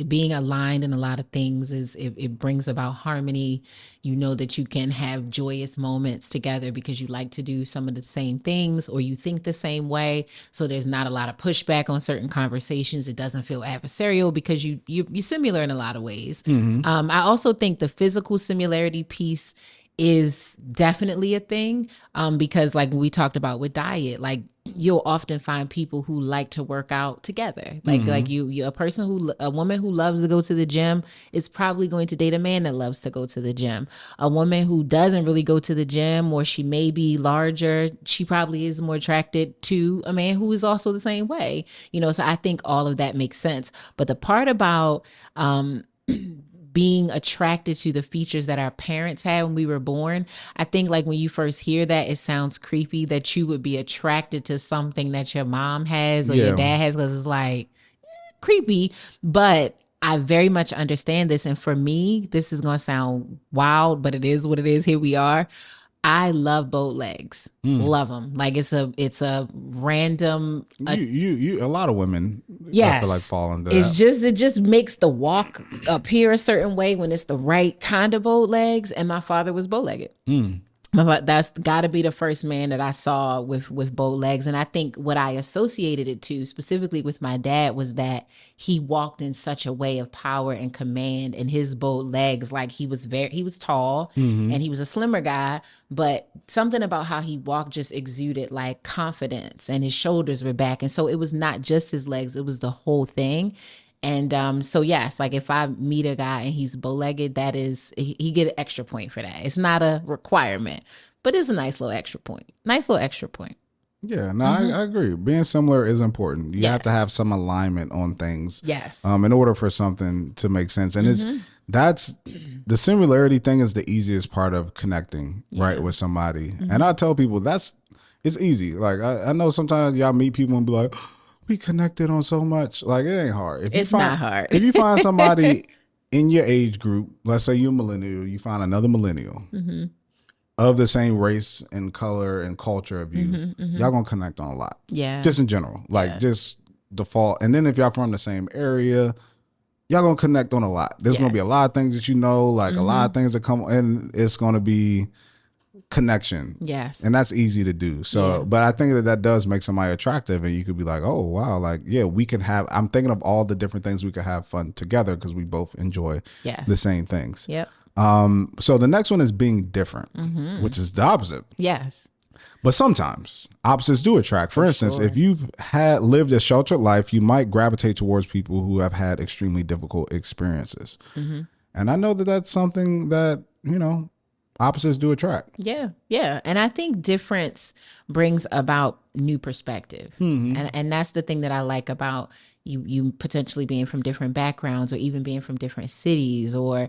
being aligned in a lot of things it brings about harmony. You know that you can have joyous moments together because you like to do some of the same things or you think the same way. So there's not a lot of pushback on certain conversations. It doesn't feel adversarial because you're similar in a lot of ways. I also think the physical similarity piece is definitely a thing, because like we talked about with diet, like you'll often find people who like to work out together. Like you a woman who loves to go to the gym is probably going to date a man that loves to go to the gym. A woman who doesn't really go to the gym, or she may be larger, she probably is more attracted to a man who is also the same way. So I think all of that makes sense. But the part about being attracted to the features that our parents had when we were born, I think like when you first hear that, it sounds creepy that you would be attracted to something that your mom has or your dad has, because it's like creepy. But I very much understand this. And for me, this is going to sound wild, but it is what it is. Here we are. I love boat legs. Love them. Like it's a random. You a lot of women. Yes. I feel like fall into that. It just makes the walk appear a certain way when it's the right kind of boat legs. And my father was bow legged. That's got to be the first man that I saw with bow legs. And I think what I associated it to specifically with my dad was that he walked in such a way of power and command, and his bow legs, like he was tall and he was a slimmer guy, but something about how he walked just exuded like confidence, and his shoulders were back. And so it was not just his legs, it was the whole thing. And so yes, like if I meet a guy and he's bow-legged, that is, he get an extra point for that. It's not a requirement, but it's a nice little extra point. Yeah, no, I agree. Being similar is important. You have to have some alignment on things. Yes. In order for something to make sense. And that's the similarity thing is the easiest part of connecting, right, with somebody. And I tell people it's easy. Like I know sometimes y'all meet people and be like, we connected on so much. Like, it ain't hard. It's not hard. If you find somebody in your age group, let's say you're a millennial, you find another millennial of the same race and color and culture of you, y'all gonna connect on a lot. Yeah. Just in general. Like, just default. And then if y'all from the same area, y'all gonna connect on a lot. There's gonna be a lot of things that like a lot of things that come, and it's gonna be connection. Yes. And that's easy to do. So, but I think that does make somebody attractive, and you could be like, oh, wow, like, yeah, we can have, I'm thinking of all the different things we could have fun together because we both enjoy the same things. Yep. So the next one is being different, which is the opposite. Yes. But sometimes opposites do attract. For instance, if you've lived a sheltered life, you might gravitate towards people who have had extremely difficult experiences. And I know that that's something that, opposites do attract. Yeah. And I think difference brings about new perspective. And that's the thing that I like about you potentially being from different backgrounds, or even being from different cities, or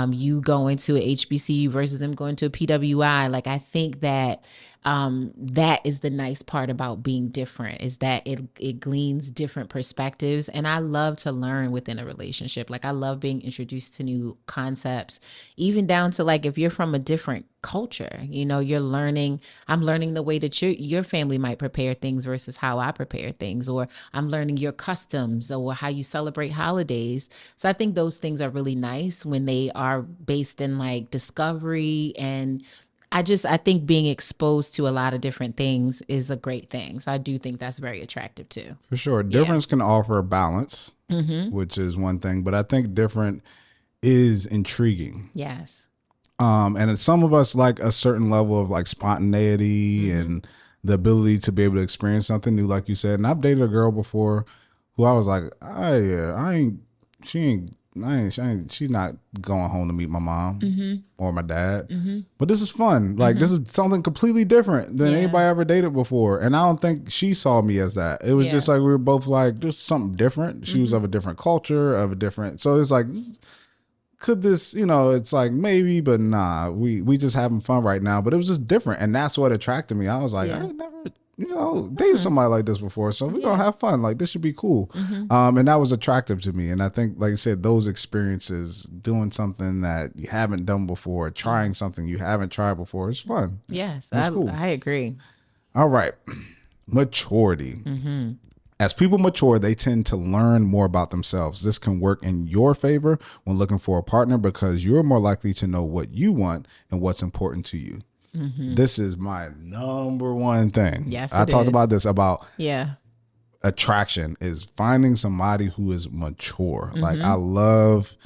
you going to a HBCU versus them going to a PWI. Like, I think that that is the nice part about being different, is that it gleans different perspectives. And I love to learn within a relationship. Like I love being introduced to new concepts, even down to like if you're from a different culture, you know, I'm learning the way that your family might prepare things versus how I prepare things, or I'm learning your customs or how you celebrate holidays. So I think those things are really nice when they are based in like discovery. And I think being exposed to a lot of different things is a great thing. So I do think that's very attractive too. For sure. Difference can offer balance, which is one thing, but I think different is intriguing. Yes. And some of us like a certain level of like spontaneity and the ability to be able to experience something new, like you said. And I've dated a girl before who I was like, oh yeah, she's not going home to meet my mom or my dad. But this is fun. Like this is something completely different than anybody ever dated before. And I don't think she saw me as that. It was just like we were both like, there's something different. She was of a different culture, so it's like, could this, you know, it's like maybe, but nah, we just having fun right now. But it was just different. And that's what attracted me. I was like, I ain't never, you know, dated somebody like this before. So we're going to have fun. Like this should be cool. And that was attractive to me. And I think, like I said, those experiences, doing something that you haven't done before, trying something you haven't tried before, is fun. Yes, it's cool. I agree. All right. Maturity. As people mature, they tend to learn more about themselves. This can work in your favor when looking for a partner because you're more likely to know what you want and what's important to you. This is my number one thing. Yes, I talked about this about attraction, is finding somebody who is mature. Like I love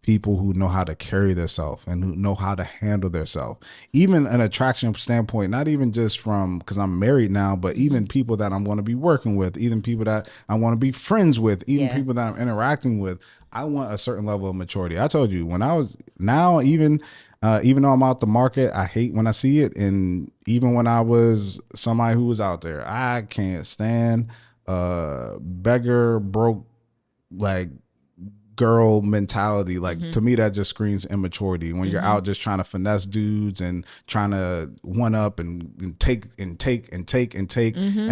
people who know how to carry themselves and who know how to handle themselves. Even an attraction standpoint, not even just from, because I'm married now, but even people that I'm going to be working with, even people that I want to be friends with, even people that I'm interacting with. I want a certain level of maturity. I told you when I was now, even though I'm out the market, I hate when I see it. And even when I was somebody who was out there, I can't stand beggar, broke, like girl mentality. Like to me, that just screams immaturity when you're out just trying to finesse dudes and trying to one up and take. And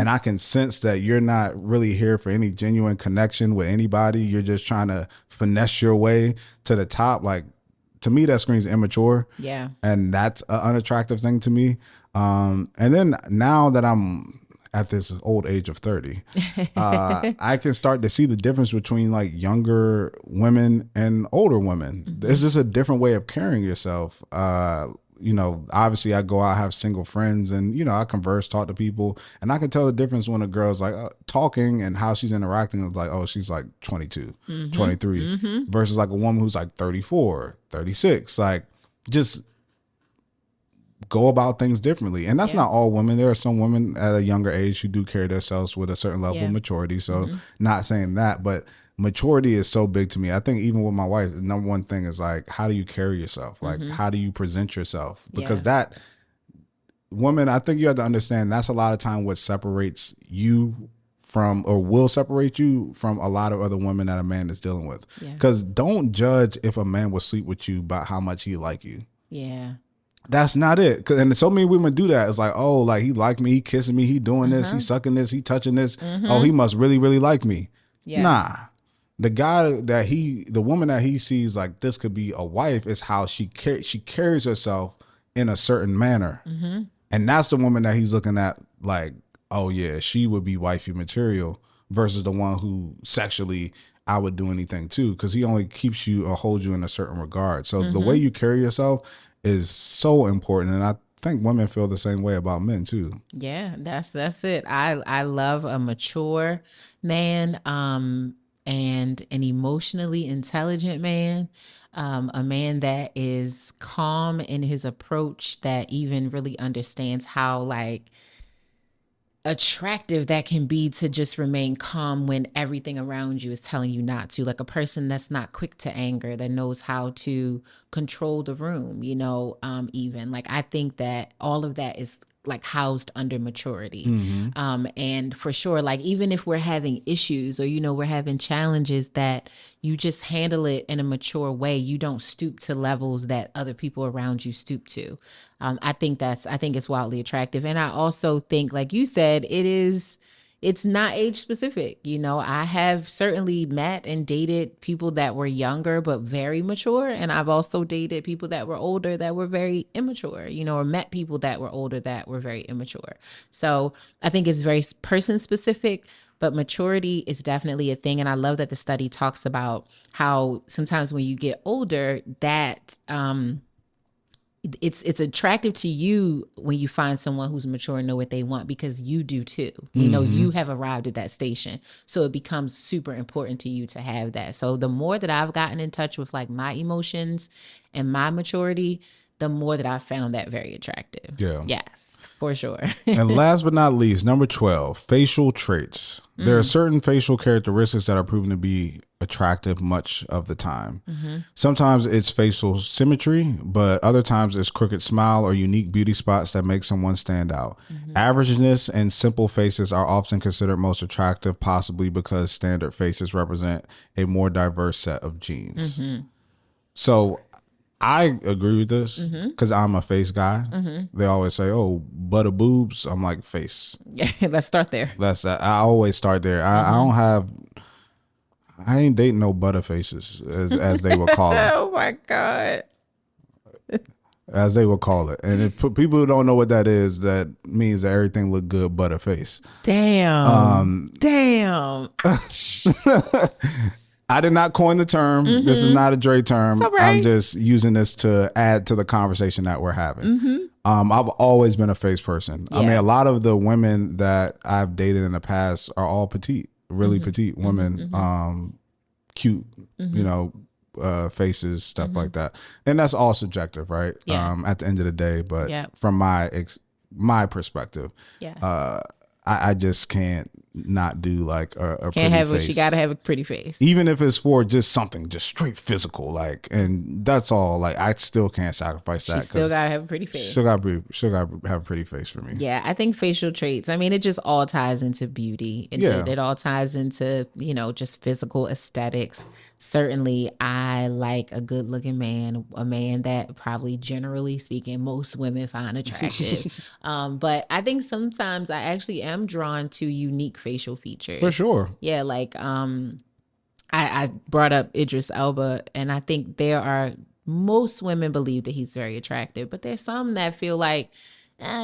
I can sense that you're not really here for any genuine connection with anybody. You're just trying to finesse your way to the top. Like to me, that screams immature. Yeah. And that's an unattractive thing to me. And then now that I'm at this old age of 30, I can start to see the difference between like younger women and older women. It's just a different way of carrying yourself. You know, obviously I go out, have single friends, and, you know, I converse, talk to people, and I can tell the difference when a girl's like talking and how she's interacting. It's like, oh, she's like 22, 23 versus like a woman who's like 34, 36. Like just go about things differently. And that's not all women. There are some women at a younger age who do carry themselves with a certain level of maturity. So not saying that, but maturity is so big to me. I think even with my wife, the number one thing is like, how do you carry yourself? Like, how do you present yourself? Because that woman, I think you have to understand that's a lot of time what separates you from, or will separate you from, a lot of other women that a man is dealing with. Because don't judge if a man will sleep with you by how much he like you. Yeah. That's not it. And so many women do that. It's like, oh, like he like me, he kissing me, he doing this, he sucking this, he touching this. Oh, he must really, really like me. Yes. Nah. The guy that the woman that he sees like this could be a wife is how she carries herself in a certain manner. And that's the woman that he's looking at like, oh yeah, she would be wifey material, versus the one who sexually I would do anything to, because he only keeps you or holds you in a certain regard. So the way you carry yourself is so important, and I think women feel the same way about men too. Yeah, that's it. I love a mature man, and an emotionally intelligent man, a man that is calm in his approach, that even really understands how like attractive that can be to just remain calm when everything around you is telling you not to. Like a person that's not quick to anger, that knows how to control the room, you know, even like I think that all of that is like housed under maturity. And for sure, like even if we're having issues or, you know, we're having challenges, that you just handle it in a mature way. You don't stoop to levels that other people around you stoop to. I think it's wildly attractive. And I also think, like you said, it's not age specific. You know, I have certainly met and dated people that were younger but very mature, and I've also dated people that were older that were very immature, you know, or met people that were older that were very immature. So I think it's very person specific, but maturity is definitely a thing. And I love that the study talks about how sometimes when you get older, that it's attractive to you when you find someone who's mature and know what they want, because you do too. You know, you have arrived at that station. So it becomes super important to you to have that. So the more that I've gotten in touch with like my emotions and my maturity, the more that I've found that very attractive. Yeah. Yes, for sure. And last but not least, number 12, facial traits. There are certain facial characteristics that are proven to be attractive much of the time. Sometimes it's facial symmetry, but other times it's crooked smile or unique beauty spots that make someone stand out. Averageness and simple faces are often considered most attractive, possibly because standard faces represent a more diverse set of genes. So I agree with this because I'm a face guy. They always say, "Oh, butter boobs." I'm like, face. Yeah, let's start there. I always start there. I ain't dating no butter faces, as they would call it. Oh my God. As they would call it. And if for people who don't know what that is, that means that everything look good butter face. Damn. Damn. I did not coin the term. This is not a Dre term. All right. I'm just using this to add to the conversation that we're having. I've always been a face person. I mean, a lot of the women that I've dated in the past are all petite, really petite women, cute, you know, faces, stuff like that. And that's all subjective, right? At the end of the day. But from my perspective, I just can't not do like a can't have face. She gotta have a pretty face, even if it's for just something just straight physical, like, and that's all. Like, I still can't sacrifice that. She still gotta have a pretty face. Still gotta have a pretty face for me. Yeah, I think facial traits, I mean, it just all ties into beauty. It all ties into, you know, just physical aesthetics. Certainly, I like a good looking man, a man that probably, generally speaking, most women find attractive. But I think sometimes I actually am drawn to unique facial features. For sure. Yeah, like I brought up Idris Elba, and I think most women believe that he's very attractive, but there's some that feel like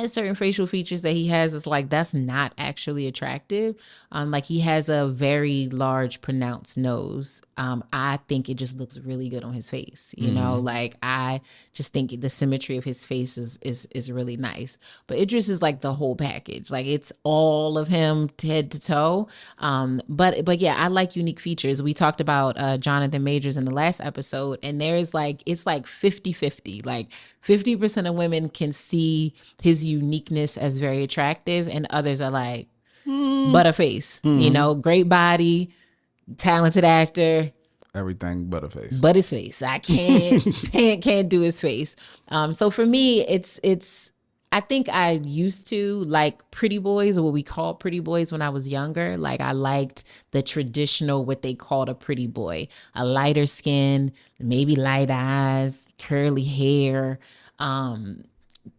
certain facial features that he has is like, that's not actually attractive. Like, he has a very large pronounced nose. I think it just looks really good on his face. You know, like, I just think the symmetry of his face is really nice. But Idris is like the whole package. Like, it's all of him head to toe. But yeah, I like unique features. We talked about Jonathan Majors in the last episode, and it's like 50-50. Like, 50% of women can see his uniqueness as very attractive, and others are like, butterface, you know, great body, talented actor, everything but a face. But his face, I can't do his face. So for me, it's I think I used to like pretty boys, or what we called pretty boys, when I was younger. Like, I liked the traditional, what they called a pretty boy, a lighter skin, maybe light eyes, curly hair,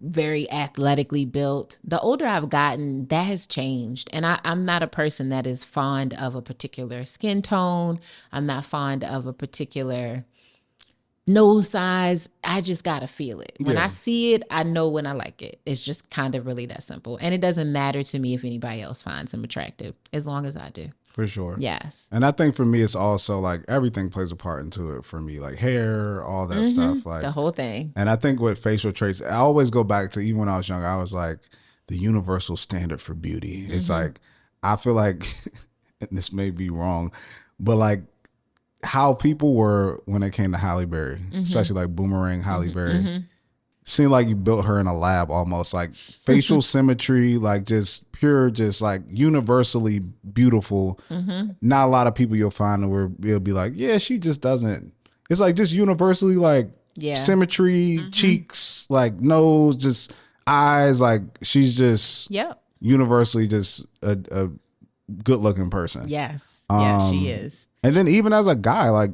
very athletically built. The older I've gotten, that has changed. And I'm not a person that is fond of a particular skin tone. I'm not fond of a particular nose size. I just gotta feel it. When I see it, I know when I like it. It's just kind of really that simple. And it doesn't matter to me if anybody else finds him attractive, as long as I do. For sure. Yes. And I think for me, it's also like everything plays a part into it for me, like hair, all that stuff. Like the whole thing. And I think with facial traits, I always go back to, even when I was younger, I was like, the universal standard for beauty. It's like, I feel like, and this may be wrong, but like how people were when it came to Halle Berry, especially like Boomerang Halle Berry. Seemed like you built her in a lab almost, like facial symmetry, like just pure, just like universally beautiful. Not a lot of people you'll find where it'll be like, yeah, she just doesn't. It's like just universally like symmetry, cheeks, like nose, just eyes, like she's just Yep. universally just a good looking person. Yes. Yeah, she is. And then even as a guy, like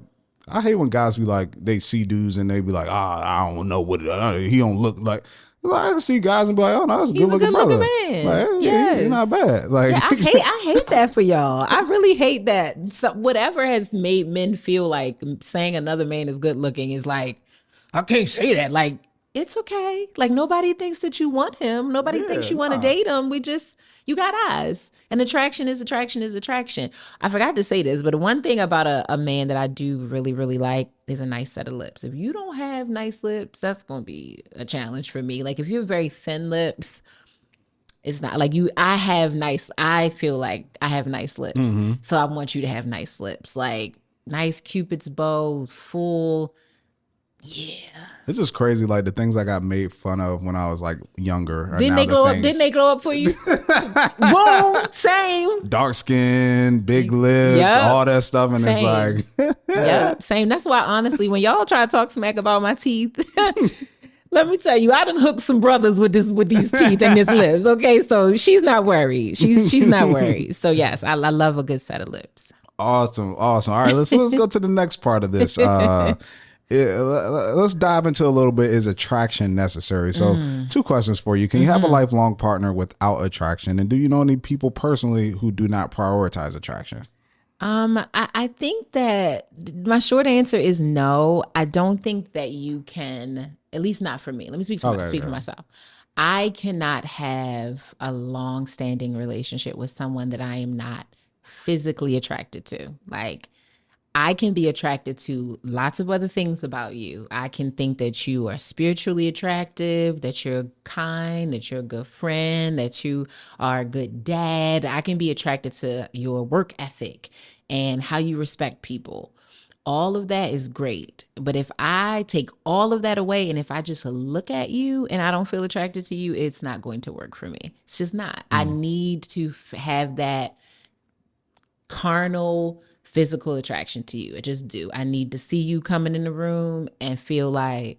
I hate when guys be like, they see dudes and they be like, I don't know what he don't look like. Like, I see guys and be like, oh no, that's a good looking brother. Man. Like, he's not bad. Like, yeah, I hate that for y'all. I really hate that. So whatever has made men feel like saying another man is good looking is like, I can't say that. Like, it's okay. Like nobody thinks that you want him. Nobody thinks you want to date him. You got eyes. And attraction is attraction is attraction. I forgot to say this, but one thing about a man that I do really, really like is a nice set of lips. If you don't have nice lips, that's going to be a challenge for me. Like if you have very thin lips, it's not like I feel like I have nice lips. Mm-hmm. So I want you to have nice lips. Like nice Cupid's bow, full. Yeah. This is crazy. Like the things I got made fun of when I was like younger. Didn't they glow up? Didn't they glow up for you? Whoa, same. Dark skin, big lips, all that stuff, and same. It's like, yeah, same. That's why honestly, when y'all try to talk smack about my teeth, let me tell you, I done hooked some brothers with these teeth and these lips. Okay, so she's not worried. She's not worried. So yes, I love a good set of lips. Awesome. All right, let's go to the next part of this. Let's dive into a little bit. Is attraction necessary? So 2 questions for you. Can you have a lifelong partner without attraction? And do you know any people personally who do not prioritize attraction? I think that my short answer is no. I don't think that you can, at least not for me. Let me speak for myself. I cannot have a long-standing relationship with someone that I am not physically attracted to. Like, I can be attracted to lots of other things about you. I can think that you are spiritually attractive, that you're kind, that you're a good friend, that you are a good dad. I can be attracted to your work ethic and how you respect people. All of that is great. But if I take all of that away and if I just look at you and I don't feel attracted to you, it's not going to work for me. It's just not. I need to have that carnal physical attraction to you. I just do. I need to see you coming in the room and feel like,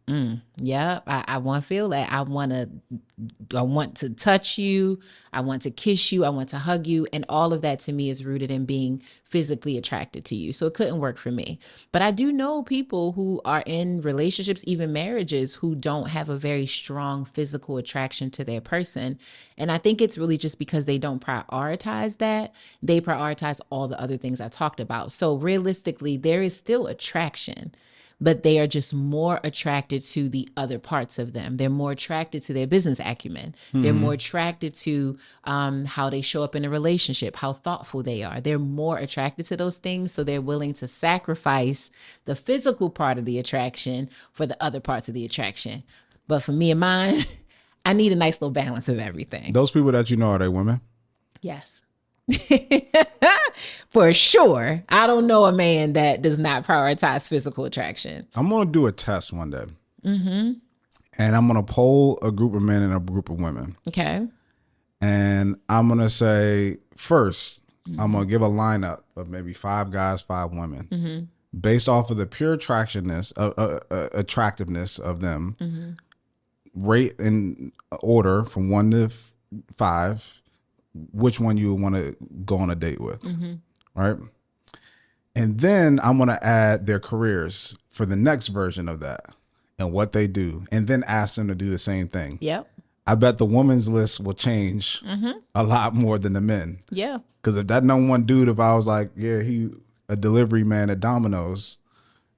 yep, I want to feel that. I want to touch you. I want to kiss you. I want to hug you. And all of that to me is rooted in being physically attracted to you. So it couldn't work for me. But I do know people who are in relationships, even marriages, who don't have a very strong physical attraction to their person. And I think it's really just because they don't prioritize that. They prioritize all the other things I talked about. So realistically, there is still attraction, but they are just more attracted to the other parts of them. They're more attracted to their business acumen. Mm-hmm. They're more attracted to how they show up in a relationship, how thoughtful they are. They're more attracted to those things, so they're willing to sacrifice the physical part of the attraction for the other parts of the attraction. But for me and mine, I need a nice little balance of everything. Those people that you know, are they women? Yes. For sure. I don't know a man that does not prioritize physical attraction. I'm going to do a test one day. Mm-hmm. And I'm going to poll a group of men and a group of women. Okay. And I'm going to say first, I'm going to give a lineup of maybe 5 guys, 5 women, based off of the pure attractiveness of them, rate in order from 1 to 5. Which one you would want to go on a date with, right? And then I'm going to add their careers for the next version of that and what they do, and then ask them to do the same thing. Yep. I bet the women's list will change a lot more than the men. Yeah. Because if that number one dude, if I was like, yeah, he a delivery man at Domino's,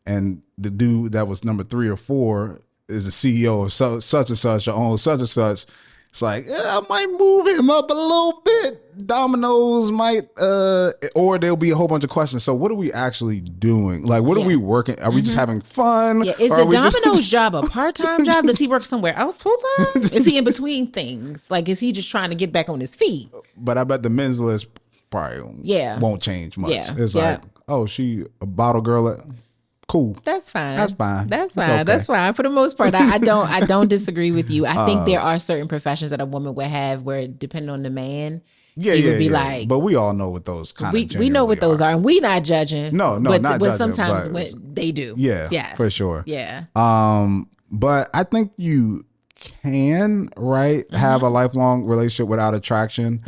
and the dude that was number 3 or 4 is a CEO of such and such, or owns such and such, it's like, I might move him up a little bit. Domino's might, or there'll be a whole bunch of questions. So what are we actually doing? Like, what are we working? Are we just having fun? Yeah. Is the Domino's job a part-time job? Does he work somewhere else full-time? Is he in between things? Like, is he just trying to get back on his feet? But I bet the men's list probably won't change much. Yeah. It's like, oh, she a bottle girl at... Cool. That's fine. That's fine. That's fine. Okay. That's fine. For the most part, I don't disagree with you. I think there are certain professions that a woman would have where, depending on the man, would be like. But we all know what those kind of we know what those are, and we not judging. No, but, not but judging. Sometimes they do. Yeah, yes, for sure. Yeah. But I think you can, right, have a lifelong relationship without attraction.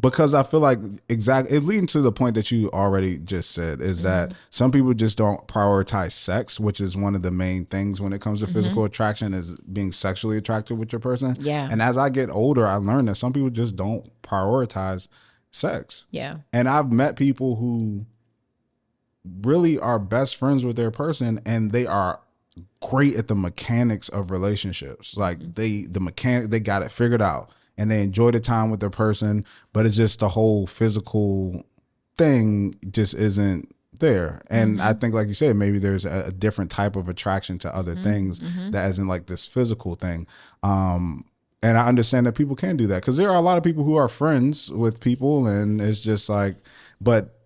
Because I feel like it leading to the point that you already just said is that some people just don't prioritize sex, which is one of the main things when it comes to physical attraction, is being sexually attracted with your person. Yeah. And as I get older, I learned that some people just don't prioritize sex. Yeah. And I've met people who really are best friends with their person, and they are great at the mechanics of relationships. Like they got it figured out, and they enjoy the time with their person, but it's just the whole physical thing just isn't there. And I think, like you said, maybe there's a different type of attraction to other things that isn't like this physical thing. And I understand that people can do that, because there are a lot of people who are friends with people, and it's just like, but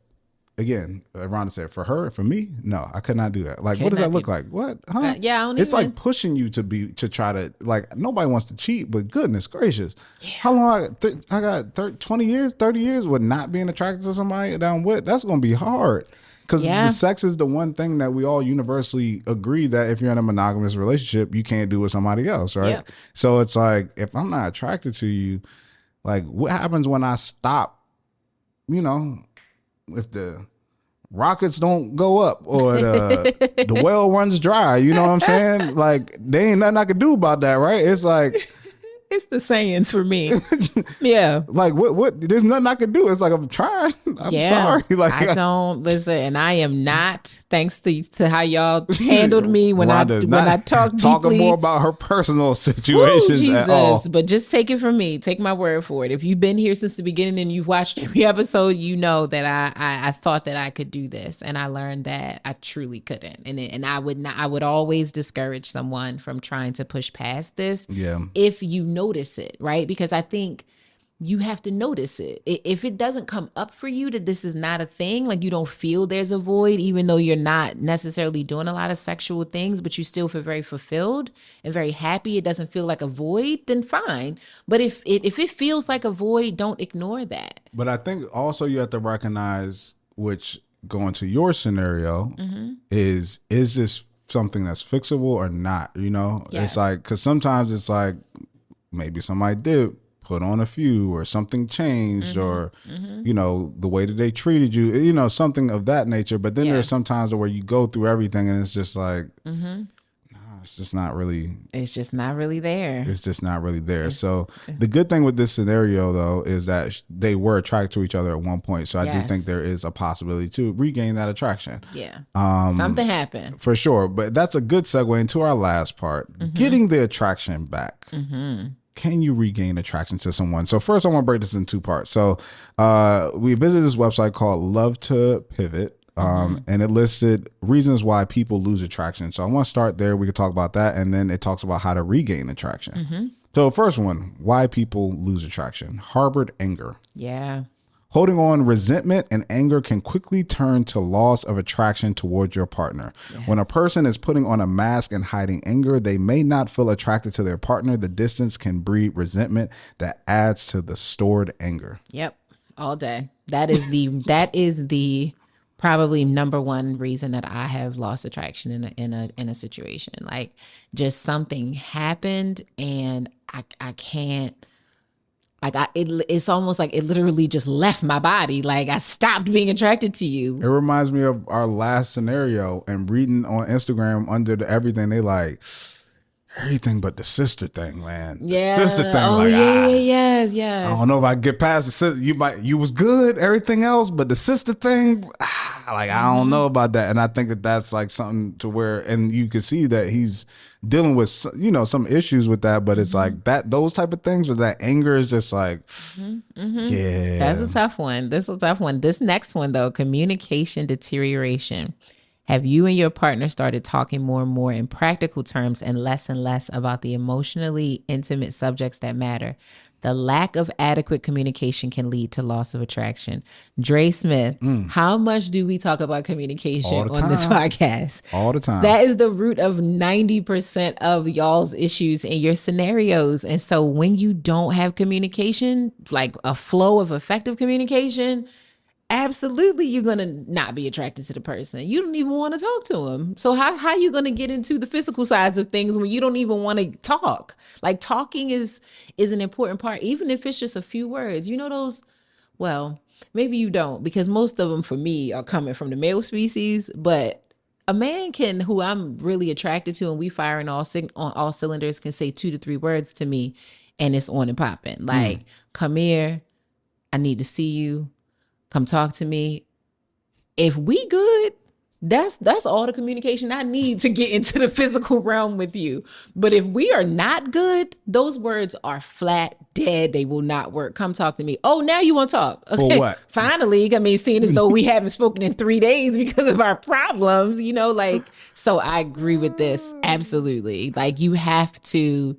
again, Rhonda said, for her, for me, no, I could not do that. Like, what does that look like? What? Huh? Yeah, I don't it's even... like pushing you to try to, like, nobody wants to cheat, but goodness gracious. Yeah. How long I got 20 years, 30 years with not being attracted to somebody that I'm with? That's going to be hard. Because the sex is the one thing that we all universally agree that if you're in a monogamous relationship, you can't do with somebody else, right? Yeah. So it's like, if I'm not attracted to you, like, what happens when I stop, if the rockets don't go up or the well runs dry, you know what I'm saying? Like, there ain't nothing I can do about that, right? It's like... It's the sayings for me. Yeah. Like, what? There's nothing I can do. It's like, I'm trying. I'm sorry. Like, I don't listen, and I am not, thanks to how y'all handled me when I talk deeply. Talking more about her personal situations at all. But just take it from me. Take my word for it. If you've been here since the beginning and you've watched every episode, you know that I thought that I could do this, and I learned that I truly couldn't. And I would always discourage someone from trying to push past this. Yeah. If you notice it, right? Because I think you have to notice it. If it doesn't come up for you that this is not a thing, like you don't feel there's a void, even though you're not necessarily doing a lot of sexual things, but you still feel very fulfilled and very happy, it doesn't feel like a void, then fine. But if it feels like a void, don't ignore that. But I think also you have to recognize, which going to your scenario, is this something that's fixable or not? Yes. It's like, because sometimes it's like, maybe somebody did put on a few, or something changed, or, the way that they treated you, something of that nature. But then there's some times where you go through everything and it's just like, it's just not really there. It's just not really there. So the good thing with this scenario, though, is that they were attracted to each other at one point. So I do think there is a possibility to regain that attraction. Yeah. Something happened. For sure. But that's a good segue into our last part, getting the attraction back. Can you regain attraction to someone? So first, I want to break this in two parts. So we visited this website called Love to Pivot. And it listed reasons why people lose attraction. So I want to start there. We could talk about that. And then it talks about how to regain attraction. So first one, why people lose attraction. Harbored anger. Yeah. Holding on resentment and anger can quickly turn to loss of attraction towards your partner. Yes. When a person is putting on a mask and hiding anger, they may not feel attracted to their partner. The distance can breed resentment that adds to the stored anger. Yep. All day. That is the probably number one reason that I have lost attraction in a situation. Like, just something happened and I can't. Like, it's almost like it literally just left my body. Like, I stopped being attracted to you. It reminds me of our last scenario, and reading on Instagram under the everything, they like, everything but the sister thing, man. The sister thing. Oh, like, yes. I don't know if I can get past the sister. You was good, everything else, but the sister thing, like, I don't know about that. And I think that that's like something to where, and you can see that he's dealing with, some issues with that, but it's like that, those type of things, or that anger is just like, yeah. That's a tough one. This next one, though, communication deterioration. Have you and your partner started talking more and more in practical terms and less about the emotionally intimate subjects that matter? The lack of adequate communication can lead to loss of attraction. Dre Smith, how much do we talk about communication on this podcast? All the time. That is the root of 90% of y'all's issues in your scenarios. And so when you don't have communication, like a flow of effective communication, absolutely you're going to not be attracted to the person. You don't even want to talk to them. So how you going to get into the physical sides of things when you don't even want to talk? Like, talking is an important part, even if it's just a few words. You know those, well, maybe you don't, because most of them for me are coming from the male species, but a man can, who I'm really attracted to, and we firing on all cylinders, can say 2 to 3 words to me and it's on and popping. Like, come here, I need to see you. Come talk to me. If we good, that's all the communication I need to get into the physical realm with you. But if we are not good, those words are flat dead. They will not work. Come talk to me. Oh, now you want to talk. Okay. For what? Finally, I mean, seeing as though we haven't spoken in 3 days because of our problems, you know, like, so I agree with this. Absolutely. Like, you got to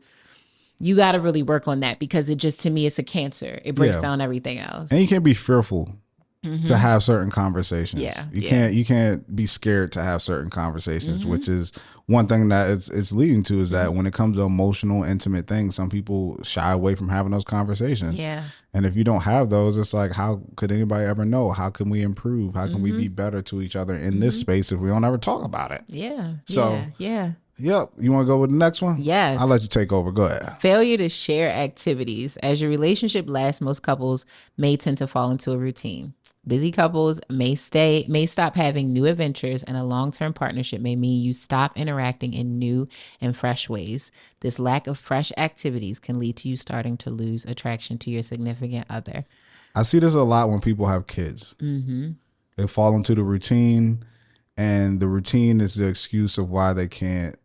really work on that, because it just, to me, it's a cancer. It breaks down everything else. And you can't be fearful to have certain conversations. You can't be scared to have certain conversations, which is one thing that it's leading to, is that when it comes to emotional, intimate things, some people shy away from having those conversations. Yeah. And if you don't have those, it's like, how could anybody ever know? How can we improve? How can we be better to each other in this space if we don't ever talk about it? Yeah. So, yeah. Yep. You want to go with the next one? Yes. I'll let you take over. Go ahead. Failure to share activities. As your relationship lasts, most couples may tend to fall into a routine. Busy couples may stop having new adventures, and a long-term partnership may mean you stop interacting in new and fresh ways. This lack of fresh activities can lead to you starting to lose attraction to your significant other. I see this a lot when people have kids. They fall into the routine, and the routine is the excuse of why they can't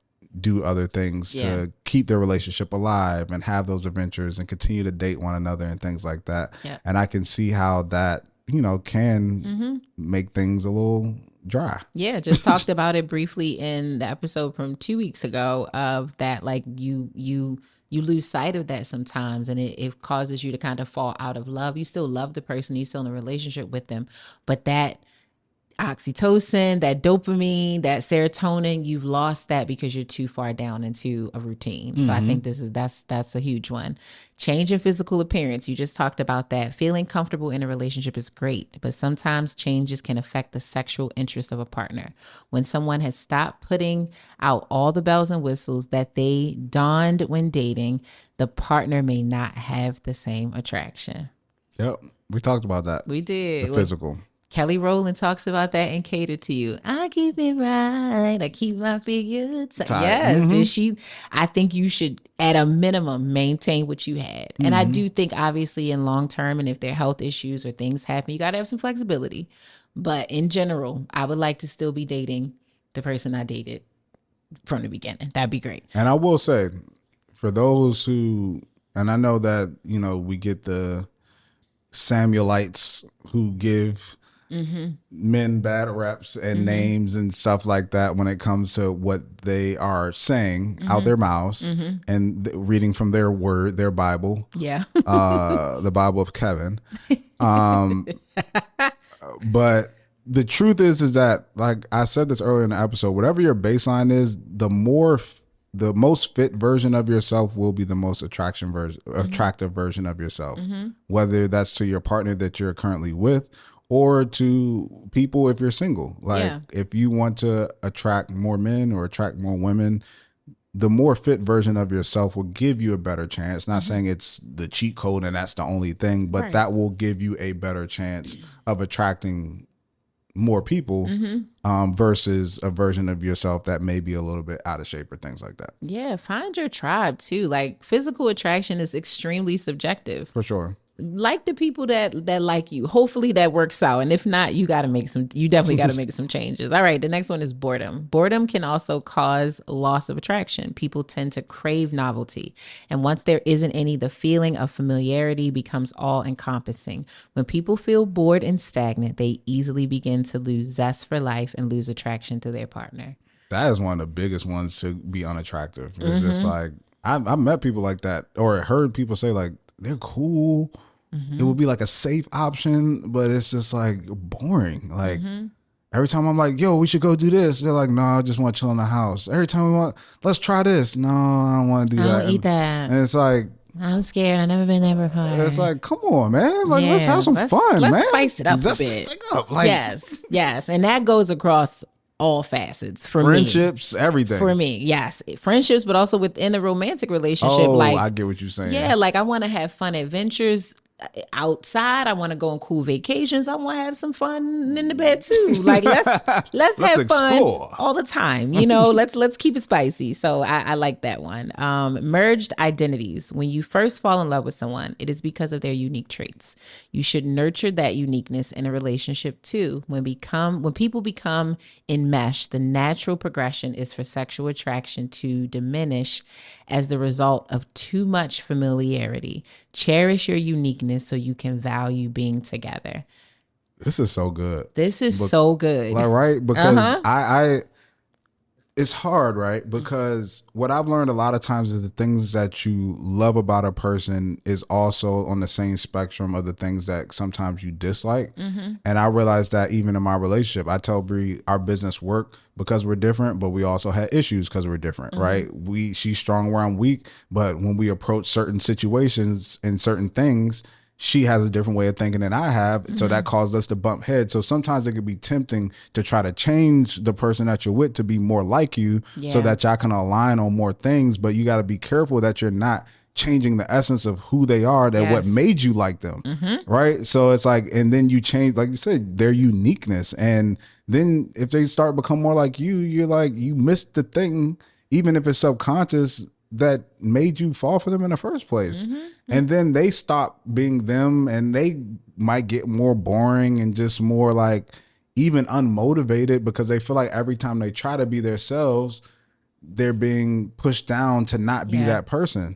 do other things to keep their relationship alive and have those adventures and continue to date one another and things like that. Yep. And I can see how that, you know, can make things a little dry. Yeah, just talked about it briefly in the episode from 2 weeks ago, of that, like, you lose sight of that sometimes, and it causes you to kind of fall out of love. You still love the person, you're still in a relationship with them, but that oxytocin, that dopamine, that serotonin, you've lost that because you're too far down into a routine. So I think that's a huge one. Change in physical appearance. You just talked about that. Feeling comfortable in a relationship is great, but sometimes changes can affect the sexual interest of a partner. When someone has stopped putting out all the bells and whistles that they donned when dating, the partner may not have the same attraction. Yep. We talked about that. We did. The physical. Kelly Rowland talks about that in Cater to You. I keep it right. I keep my figure tight. Yes. And I think you should, at a minimum, maintain what you had. And I do think, obviously, in long term, and if there are health issues or things happen, you got to have some flexibility. But in general, I would like to still be dating the person I dated from the beginning. That'd be great. And I will say, for those who, and I know that, you know, we get the Samuelites who give men bad reps and names and stuff like that when it comes to what they are saying out their mouths and reading from their word, their Bible. Yeah. The Bible of Kevin. But the truth is that, like I said this earlier in the episode, whatever your baseline is, the most fit version of yourself will be the most attractive version of yourself, whether that's to your partner that you're currently with, or to people if you're single. Like, if you want to attract more men or attract more women, the more fit version of yourself will give you a better chance. Not saying it's the cheat code and that's the only thing, but that will give you a better chance of attracting more people versus a version of yourself that may be a little bit out of shape or things like that. Yeah, find your tribe too. Like, physical attraction is extremely subjective. For sure. Like the people that like you. Hopefully that works out. And if not, you definitely got to make some changes. All right. The next one is boredom. Boredom can also cause loss of attraction. People tend to crave novelty. And once there isn't any, the feeling of familiarity becomes all encompassing. When people feel bored and stagnant, they easily begin to lose zest for life and lose attraction to their partner. That is one of the biggest ones to be unattractive. It's just like, I've met people like that, or heard people say, like, they're cool. It would be like a safe option, but it's just like boring. Like, every time I'm like, yo, we should go do this, they're like, no, I just want to chill in the house. Every time let's try this. No, I don't want to do that. I don't eat that. And it's like, I'm scared. I've never been there before. It's like, come on, man. Like, let's have some fun, man. Let's spice it up Zest a this bit. thing up. Like, yes. And that goes across all facets for friendships, me. everything. For me, yes. Friendships, but also within a romantic relationship. Oh, like, I get what you're saying. Yeah, like I want to have fun adventures outside. I want to go on cool vacations. I want to have some fun in the bed too. Like let's have explore. fun all the time. You know, let's keep it spicy. So I like that one. Merged identities. When you first fall in love with someone, it is because of their unique traits. You should nurture that uniqueness in a relationship too. When people become enmeshed, the natural progression is for sexual attraction to diminish as the result of too much familiarity. Cherish your uniqueness so you can value being together. This is so good. So good. Like, right? Because I it's hard, right? Because what I've learned a lot of times is the things that you love about a person is also on the same spectrum of the things that sometimes you dislike. And I realized that even in my relationship, I tell Bree our business worked because we're different, but we also had issues because we're different, right? She's strong where I'm weak, but when we approach certain situations and certain things, she has a different way of thinking than I have. So that caused us to bump heads. So sometimes it could be tempting to try to change the person that you're with to be more like you so that y'all can align on more things. But you got to be careful that you're not changing the essence of who they are, that what made you like them. Right. So it's like, and then you change, like you said, their uniqueness. And then if they start become more like you, you're like, you missed the thing, even if it's subconscious, that made you fall for them in the first place. And then they stop being them and they might get more boring and just more like even unmotivated because they feel like every time they try to be themselves, they're being pushed down to not be that person.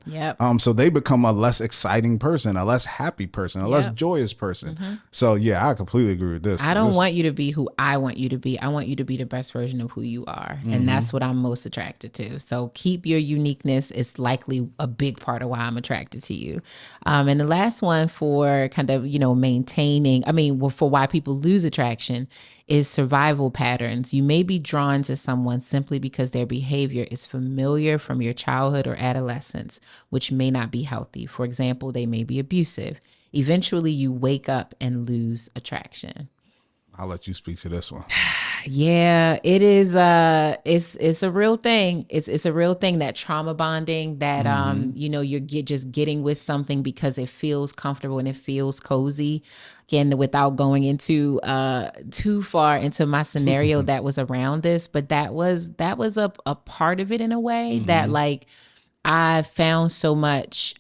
So they become a less exciting person, a less happy person, a less joyous person. So yeah, I completely agree with this. I don't want you to be who I want you to be. I want you to be the best version of who you are. And that's what I'm most attracted to. So keep your uniqueness. It's likely a big part of why I'm attracted to you. And the last one for kind of, maintaining, for why people lose attraction is survival patterns. You may be drawn to someone simply because their behavior is familiar from your childhood or adolescence, which may not be healthy. For example, they may be abusive. Eventually, you wake up and lose attraction. I'll let you speak to this one. Yeah, it is. It's a real thing. It's a real thing, that trauma bonding, that you're just getting with something because it feels comfortable and it feels cozy. Again, without going into too far into my scenario that was around this, but that was a part of it in a way that like I found so much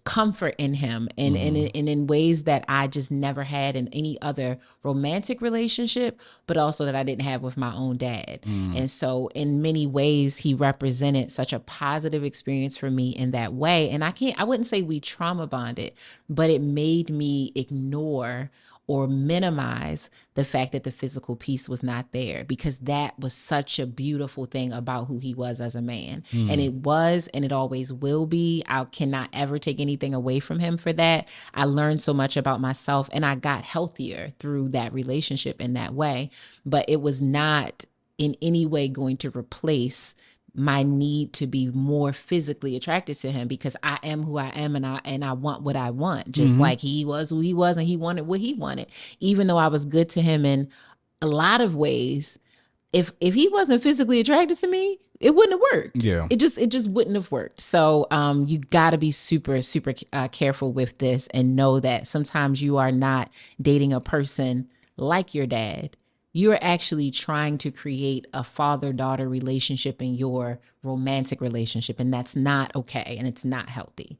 comfort in him and in ways that I just never had in any other romantic relationship, but also that I didn't have with my own dad. And so in many ways, he represented such a positive experience for me in that way. And I wouldn't say we trauma bonded, but it made me ignore or minimize the fact that the physical piece was not there, because that was such a beautiful thing about who he was as a man. And it was, and it always will be. I cannot ever take anything away from him for that. I learned so much about myself and I got healthier through that relationship in that way, but it was not in any way going to replace my need to be more physically attracted to him, because I am who I am and I want what I want, just like he was who he was and he wanted what he wanted. Even though I was good to him in a lot of ways, if he wasn't physically attracted to me, it wouldn't have worked. Yeah. It just wouldn't have worked. So you got to be super, super careful with this and know that sometimes you are not dating a person like your dad. You're actually trying to create a father-daughter relationship in your romantic relationship, and that's not okay, and it's not healthy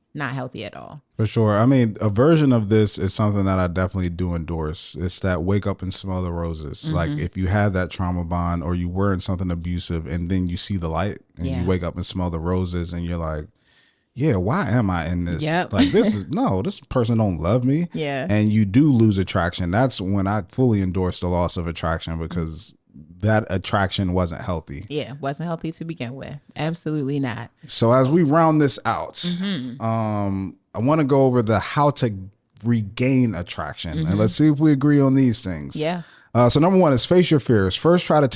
at all. For sure. I mean, a version of this is something that I definitely do endorse. It's that wake up and smell the roses. Like if you had that trauma bond or you were in something abusive and then you see the light and you wake up and smell the roses and you're like, yeah, why am I in this? Like this person don't love me. Yeah. And you do lose attraction. That's when I fully endorse the loss of attraction, because that attraction wasn't healthy. Yeah, wasn't healthy to begin with. Absolutely not. So as we round this out, I want to go over the how to regain attraction. And let's see if we agree on these things. Yeah. So number one is face your fears. First, try to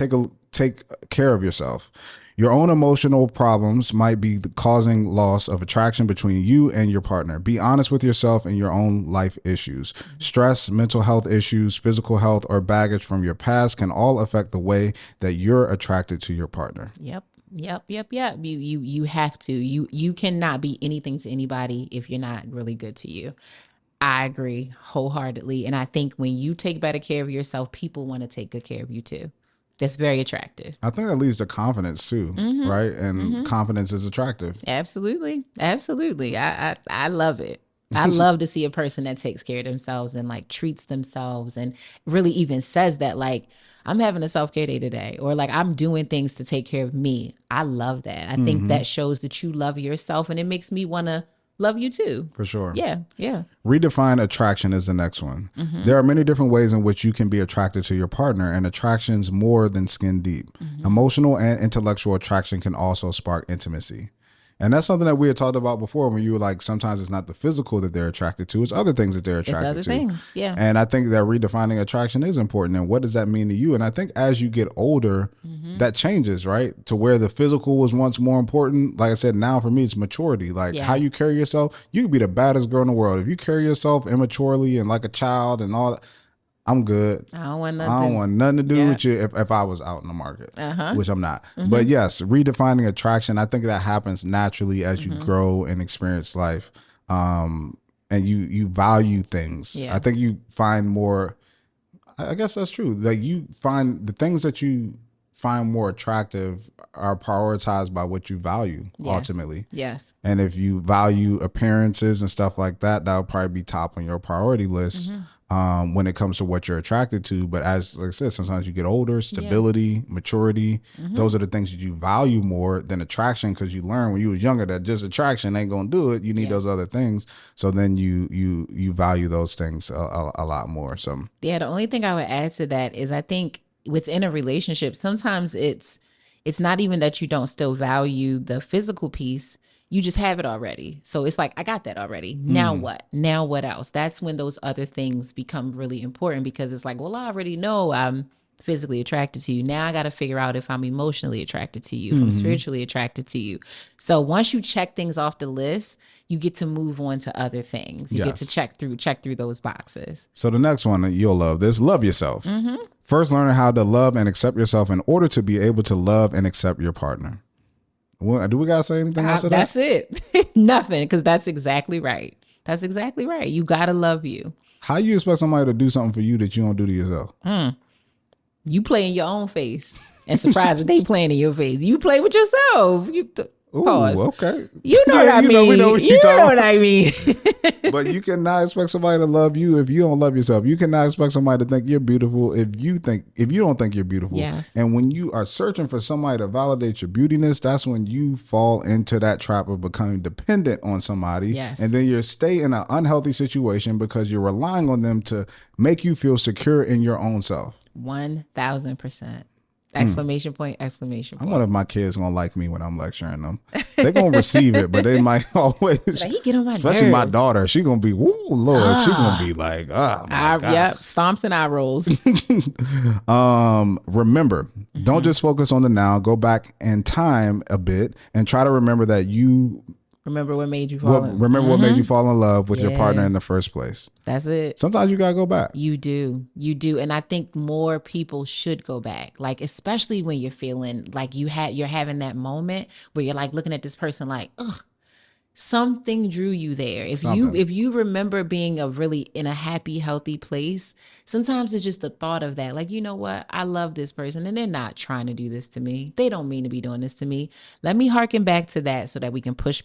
take care of yourself. Your own emotional problems might be causing loss of attraction between you and your partner. Be honest with yourself and your own life issues. Stress, mental health issues, physical health, or baggage from your past can all affect the way that you're attracted to your partner. Yep. You have to. You cannot be anything to anybody if you're not really good to you. I agree wholeheartedly. And I think when you take better care of yourself, people want to take good care of you too. That's very attractive. I think that leads to confidence too, right? And confidence is attractive. Absolutely. I love it. I love to see a person that takes care of themselves and like treats themselves and really even says that, like, I'm having a self-care day today, or like I'm doing things to take care of me. I love that. I think that shows that you love yourself, and it makes me want to love you too. For sure. Yeah. Redefine attraction is the next one. There are many different ways in which you can be attracted to your partner, and attraction's more than skin deep. Emotional and intellectual attraction can also spark intimacy. And that's something that we had talked about before when you were like, sometimes it's not the physical that they're attracted to, it's other things that they're attracted to. Things. Yeah. And I think that redefining attraction is important. And what does that mean to you? And I think as you get older, that changes, right? To where the physical was once more important. Like I said, now for me, it's maturity. Like how you carry yourself. You could be the baddest girl in the world. If you carry yourself immaturely and like a child and all that, I'm good. I don't want nothing to do with you if I was out in the market, which I'm not. But yes, redefining attraction, I think that happens naturally as you grow and experience life, and you value things. I think you find more, I guess that's true. Like you find the things that you find more attractive are prioritized by what you value ultimately. Yes. And if you value appearances and stuff like that, that'll probably be top on your priority list. When it comes to what you're attracted to. But as like I said, sometimes you get older, stability, maturity, those are the things that you value more than attraction, because you learn when you was younger that just attraction ain't gonna do it. You need those other things. So then you value those things a lot more. So the only thing I would add to that is I think within a relationship, sometimes it's not even that you don't still value the physical piece. You just have it already. So it's like, I got that already. Now what? Now what else? That's when those other things become really important, because it's like, well, I already know I'm physically attracted to you. Now I got to figure out if I'm emotionally attracted to you, if I'm spiritually attracted to you. So once you check things off the list, you get to move on to other things. You get to check through those boxes. So the next one, you'll love this, love yourself. First, learn how to love and accept yourself in order to be able to love and accept your partner. Well, do we got to say anything else to that? That's it. Nothing, because that's exactly right. That's exactly right. You got to love you. How you expect somebody to do something for you that you don't do to yourself? You play in your own face and surprised that they playing in your face. You play with yourself. Pause. Ooh, okay. You know what I mean. We know what you know what I mean. But you cannot expect somebody to love you if you don't love yourself. You cannot expect somebody to think you're beautiful if you don't think you're beautiful. Yes. And when you are searching for somebody to validate your beautiness, that's when you fall into that trap of becoming dependent on somebody. Yes. And then you stay in an unhealthy situation because you're relying on them to make you feel secure in your own self. 1,000%. Exclamation point. I wonder if my kids gonna like me when I'm lecturing them. They're gonna receive it, but they might always, like, he get on my especially nerves. My daughter, she gonna be, woo, Lord, she gonna be like, my God. Yep, stomps and eye rolls. Remember, don't just focus on the now. Go back in time a bit and try to remember that you remember what made you fall what made you fall in love with your partner in the first place. That's it. Sometimes you gotta go back. You do. And I think more people should go back, like, especially when you're feeling like you're having that moment where you're like looking at this person like, ugh, something drew you there. If you remember being in a happy, healthy place, sometimes it's just the thought of that, like, you know what, I love this person and they're not trying to do this to me. They don't mean to be doing this to me. Let me harken back to that so that we can push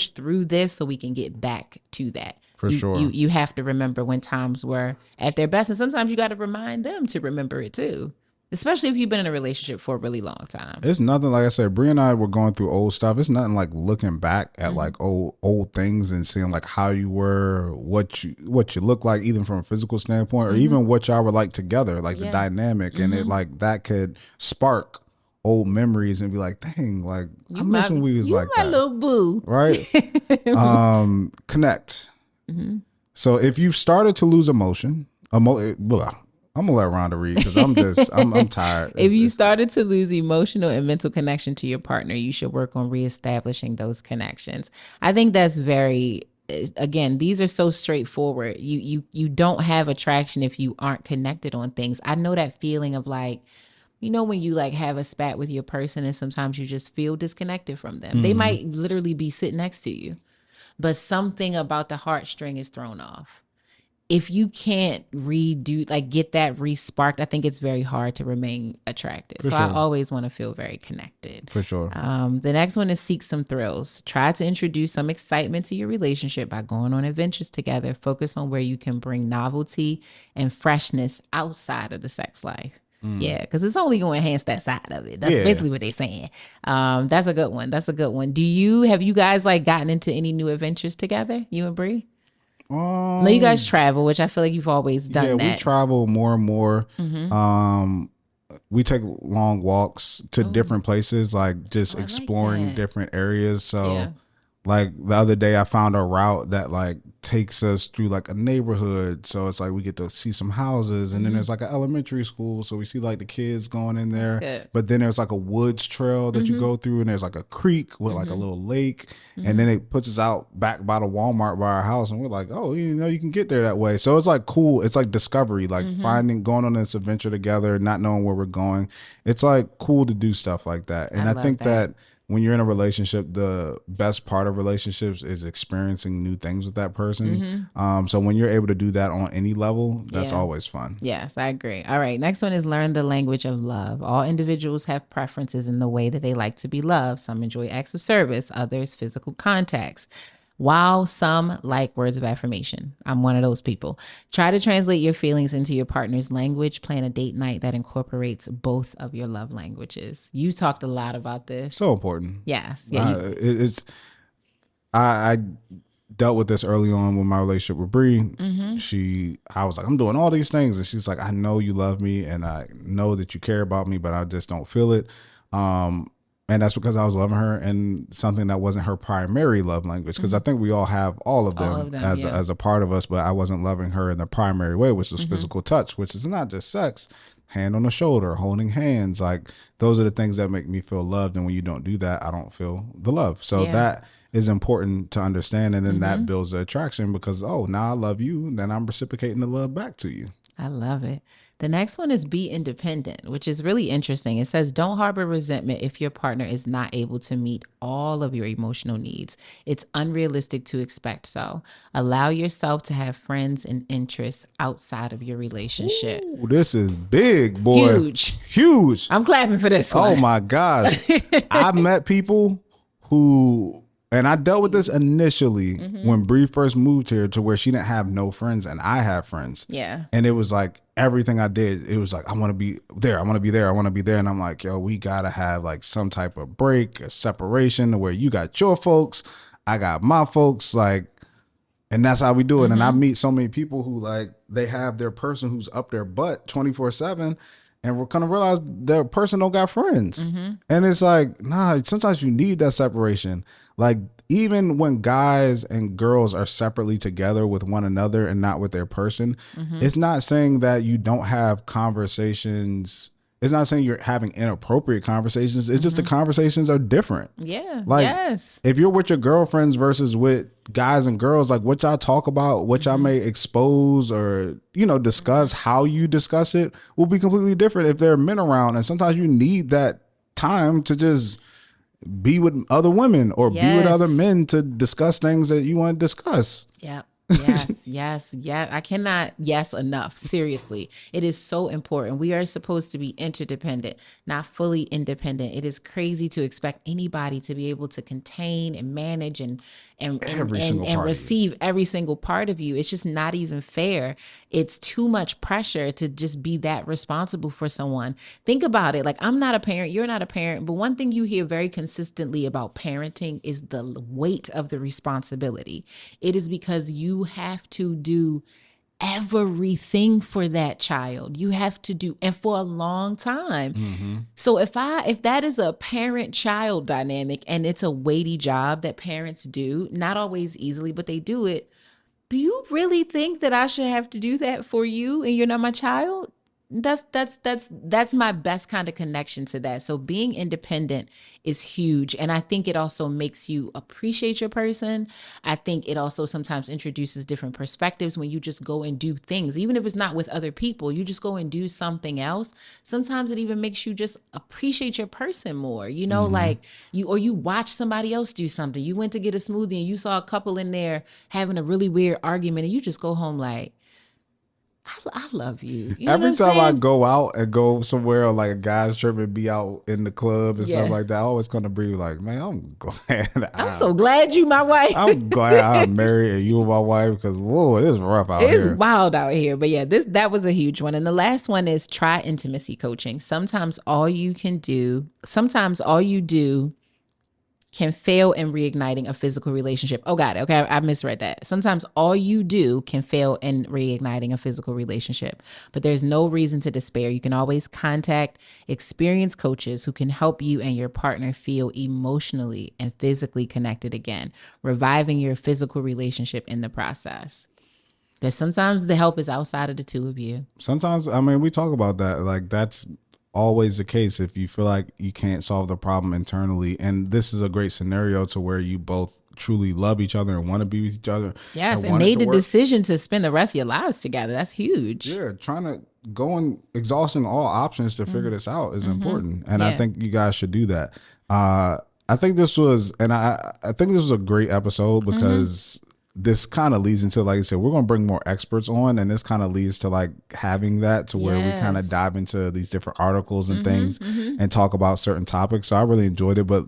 through this so we can get back to that. For sure. You have to remember when times were at their best, and sometimes you got to remind them to remember it too. Especially if you've been in a relationship for a really long time. It's nothing, like I said, Brie and I were going through old stuff. It's nothing like looking back at like old things and seeing like how you were, what you look like, even from a physical standpoint, or even what y'all were like together, like the dynamic, and it like that could spark old memories and be like, dang, like I miss when we was like that. You my little boo, right? Connect. So if you've started to lose I'm gonna let Rhonda read because I'm tired. If you started to lose emotional and mental connection to your partner, you should work on reestablishing those connections. I think that's very, again, these are so straightforward. You don't have attraction if you aren't connected on things. I know that feeling of like, you know, when you like have a spat with your person and sometimes you just feel disconnected from them. They might literally be sitting next to you, but something about the heartstring is thrown off. If you can't get that re-sparked, I think it's very hard to remain attracted. So I always want to feel very connected. For sure. The next one is seek some thrills. Try to introduce some excitement to your relationship by going on adventures together. Focus on where you can bring novelty and freshness outside of the sex life. Yeah, because it's only going to enhance that side of it. That's basically what they're saying. That's a good one. Have you guys like gotten into any new adventures together, you and Bree? No, you guys travel, which I feel like you've always done that. Yeah, we travel more and more. We take long walks to different places, like just exploring different areas. So like the other day I found a route that like takes us through like a neighborhood. So it's like we get to see some houses, and then there's like an elementary school. So we see like the kids going in there. But then there's like a woods trail that you go through, and there's like a creek with like a little lake. And then it puts us out back by the Walmart by our house, and we're like, oh, you know, you can get there that way. So it's like cool. It's like discovery, like going on this adventure together, not knowing where we're going. It's like cool to do stuff like that. And I think that when you're in a relationship, the best part of relationships is experiencing new things with that person. So when you're able to do that on any level, that's always fun. Yes, I agree. All right. Next one is learn the language of love. All individuals have preferences in the way that they like to be loved. Some enjoy acts of service, others physical contacts, while some like words of affirmation. I'm one of those people. Try to translate your feelings into your partner's language. Plan a date night that incorporates both of your love languages. You talked a lot about this. So important. Yes. I dealt with this early on with my relationship with Bree. I was like, I'm doing all these things, and she's like, I know you love me, and I know that you care about me, but I just don't feel it. And that's because I was loving her in something that wasn't her primary love language. Because I think we all have all of them as a part of us, but I wasn't loving her in the primary way, which was physical touch, which is not just sex. Hand on the shoulder, holding hands. Like, those are the things that make me feel loved. And when you don't do that, I don't feel the love. So that is important to understand. And then that builds the attraction because, oh, now I love you. And then I'm reciprocating the love back to you. I love it. The next one is be independent, which is really interesting. It says, don't harbor resentment if your partner is not able to meet all of your emotional needs. It's unrealistic to expect so. Allow yourself to have friends and interests outside of your relationship. Ooh, this is big, boy. Huge. I'm clapping for this one. Oh my gosh. I've met people who... And I dealt with this initially when Bree first moved here, to where she didn't have no friends and I have friends. Yeah. And it was like everything I did, it was like, I want to be there. I want to be there. I want to be there. And I'm like, yo, we got to have like some type of break, a separation, to where you got your folks, I got my folks. Like, and that's how we do it. And I meet so many people who like, they have their person who's up their butt 24/7. And we're gonna realize their person don't got friends. And it's like, nah, sometimes you need that separation. Like, even when guys and girls are separately together with one another and not with their person, it's not saying that you don't have conversations. It's not saying you're having inappropriate conversations. It's just the conversations are different. Yeah. Like, if you're with your girlfriends versus with guys and girls, like what y'all talk about, what y'all may expose or, you know, discuss, how you discuss it will be completely different if there are men around. And sometimes you need that time to just be with other women or be with other men to discuss things that you want to discuss. Yeah. Yes. I cannot enough. Seriously. It is so important. We are supposed to be interdependent, not fully independent. It is crazy to expect anybody to be able to contain and manage and receive every single part of you. It's just not even fair. It's too much pressure to just be that responsible for someone. Think about it. Like, I'm not a parent, you're not a parent, but one thing you hear very consistently about parenting is the weight of the responsibility. It is because you have to do everything for that child. You have to do, and for a long time. So if that is a parent-child dynamic and it's a weighty job that parents do, not always easily, but they do it, do you really think that I should have to do that for you and you're not my child? That's my best kind of connection to that. So being independent is huge. And I think it also makes you appreciate your person. I think it also sometimes introduces different perspectives when you just go and do things, even if it's not with other people, you just go and do something else. Sometimes it even makes you just appreciate your person more, you know, like you watch somebody else do something. You went to get a smoothie and you saw a couple in there having a really weird argument and you just go home like, I love you. You know Every what I'm time I saying? go out and go somewhere or like a guy's trip and be out in the club and stuff Yeah. like that, I always kind of be like, man, I'm so glad you my wife. I'm glad I'm married and you are my wife because Lord, it's rough out It's here. wild out here. But yeah, that was a huge one. And the last one is try intimacy coaching. Sometimes all you do can fail in reigniting a physical relationship. Oh, got it. Okay, I misread that. Sometimes all you do can fail in reigniting a physical relationship, but there's no reason to despair. You can always contact experienced coaches who can help you and your partner feel emotionally and physically connected again, reviving your physical relationship in the process. Because sometimes the help is outside of the two of you. Sometimes, I mean, we talk about that. Like, that's always the case if you feel like you can't solve the problem internally. And this is a great scenario to where you both truly love each other and want to be with each other. Yes, and made the decision to spend the rest of your lives together. That's huge. Yeah, trying to go and exhausting all options to figure this out is important. And I think you guys should do that. I think this was, and I think this was a great episode because this kind of leads into, like I said, we're going to bring more experts on, and this kind of leads to like having that to where we kind of dive into these different articles and things and talk about certain topics. So I really enjoyed it. But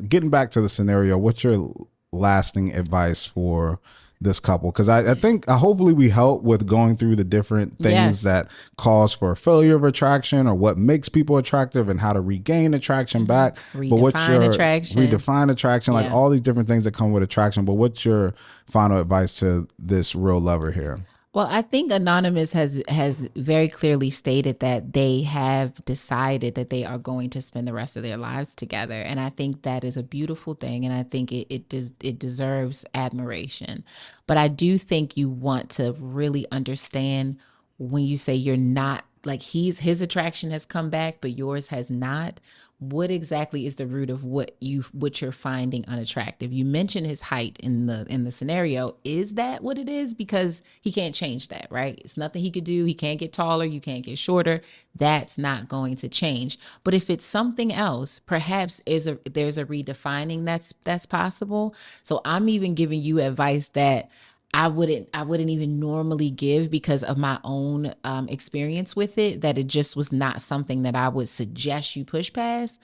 getting back to the scenario, what's your lasting advice for this couple? Because I think hopefully we help with going through the different things that cause for failure of attraction or what makes people attractive and how to regain attraction back. But what's your redefine attraction, like all these different things that come with attraction. But what's your final advice to this real lover here? Well, I think Anonymous has very clearly stated that they have decided that they are going to spend the rest of their lives together. And I think that is a beautiful thing. And I think it deserves admiration. But I do think you want to really understand when you say you're not, like his attraction has come back, but yours has not. What exactly is the root of what you're finding unattractive? You mentioned his height in the scenario. Is that what it is? Because he can't change that, right? It's nothing he could do. He can't get taller. You can't get shorter. That's not going to change. But if it's something else, perhaps there's a redefining that's possible. So I'm even giving you advice that I wouldn't even normally give because of my own experience with it, that it just was not something that I would suggest you push past.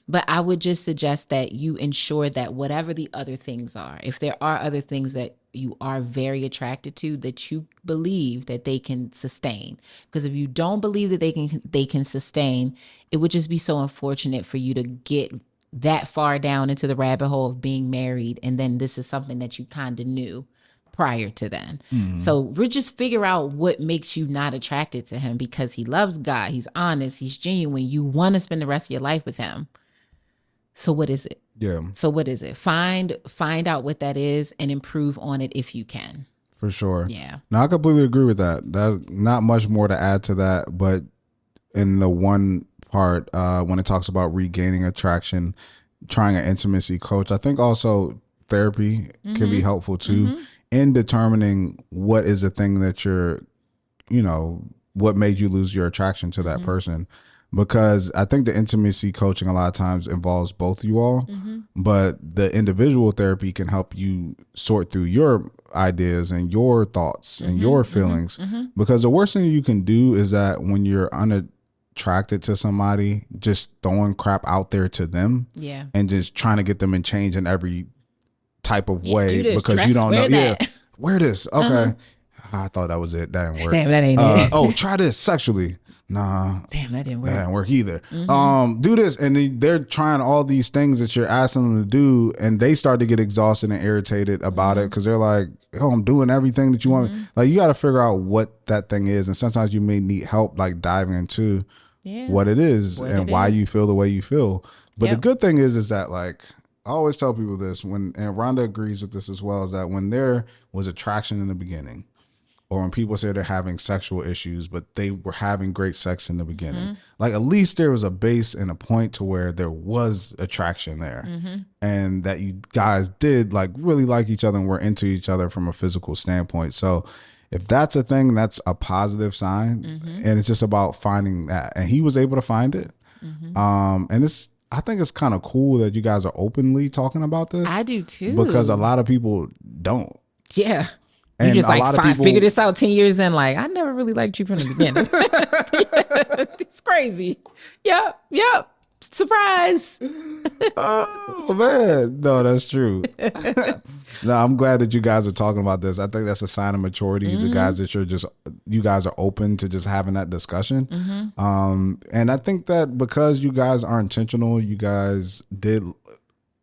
But I would just suggest that you ensure that whatever the other things are, if there are other things that you are very attracted to, that you believe that they can sustain. Because if you don't believe that they can sustain, it would just be so unfortunate for you to get that far down into the rabbit hole of being married, and then this is something that you kind of knew prior to then. So we'll just figure out what makes you not attracted to him, because he loves God, he's honest, he's genuine, you want to spend the rest of your life with him. So what is it? Yeah. So what is it? Find out what that is and improve on it if you can. For sure. Yeah. No, I completely agree with that. There's not much more to add to that, but in the one part, when it talks about regaining attraction, trying an intimacy coach, I think also therapy can be helpful too in determining what is the thing that you're, what made you lose your attraction to that person. Because I think the intimacy coaching a lot of times involves both you all, but the individual therapy can help you sort through your ideas and your thoughts and your feelings. Because the worst thing you can do is that when you're unattracted to somebody, just throwing crap out there to them and just trying to get them in change in every type of way because you don't know. Wear this. Okay. I thought that was it. That didn't work. Damn, that ain't it. Oh, try this sexually. Nah. Damn, that didn't work. That didn't work either. Do this. And they're trying all these things that you're asking them to do, and they start to get exhausted and irritated about it because they're like, oh, I'm doing everything that you want. Like, you got to figure out what that thing is. And sometimes you may need help, like diving into what it is and why you feel the way you feel. But the good thing is that, like, I always tell people this, and Rhonda agrees with this as well, is that when there was attraction in the beginning, or when people say they're having sexual issues, but they were having great sex in the beginning. Like at least there was a base and a point to where there was attraction there, and that you guys did like really like each other and were into each other from a physical standpoint. So if that's a thing, that's a positive sign, and it's just about finding that. And he was able to find it. And I think it's kind of cool that you guys are openly talking about this. I do too, because a lot of people don't. Yeah. And you just like figure this out 10 years in, like, I never really liked you from the beginning. It's crazy. Yep. Surprise. Oh man, no, that's true. No, I'm glad that you guys are talking about this. I think that's a sign of maturity. The guys that you guys are open to just having that discussion. And I think that because you guys are intentional, you guys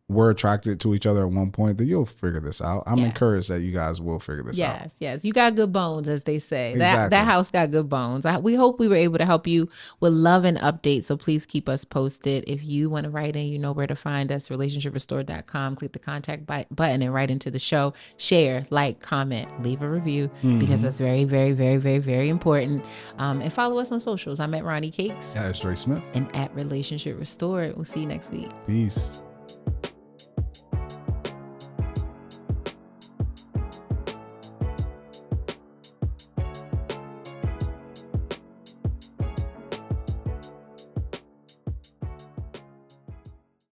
were attracted to each other at one point, then you'll figure this out. I'm encouraged that you guys will figure this out. Yes. You got good bones, as they say. Exactly. That house got good bones. We hope we were able to help you with love and updates. So please keep us posted. If you want to write in, you know where to find us, relationshiprestore.com. Click the contact button and write into the show. Share, like, comment, leave a review, because that's very, very, very, very, very important. And follow us on socials. I'm at Ronnie Cakes. Yeah, it's Dre Smith. And at Relationship Restored. We'll see you next week. Peace.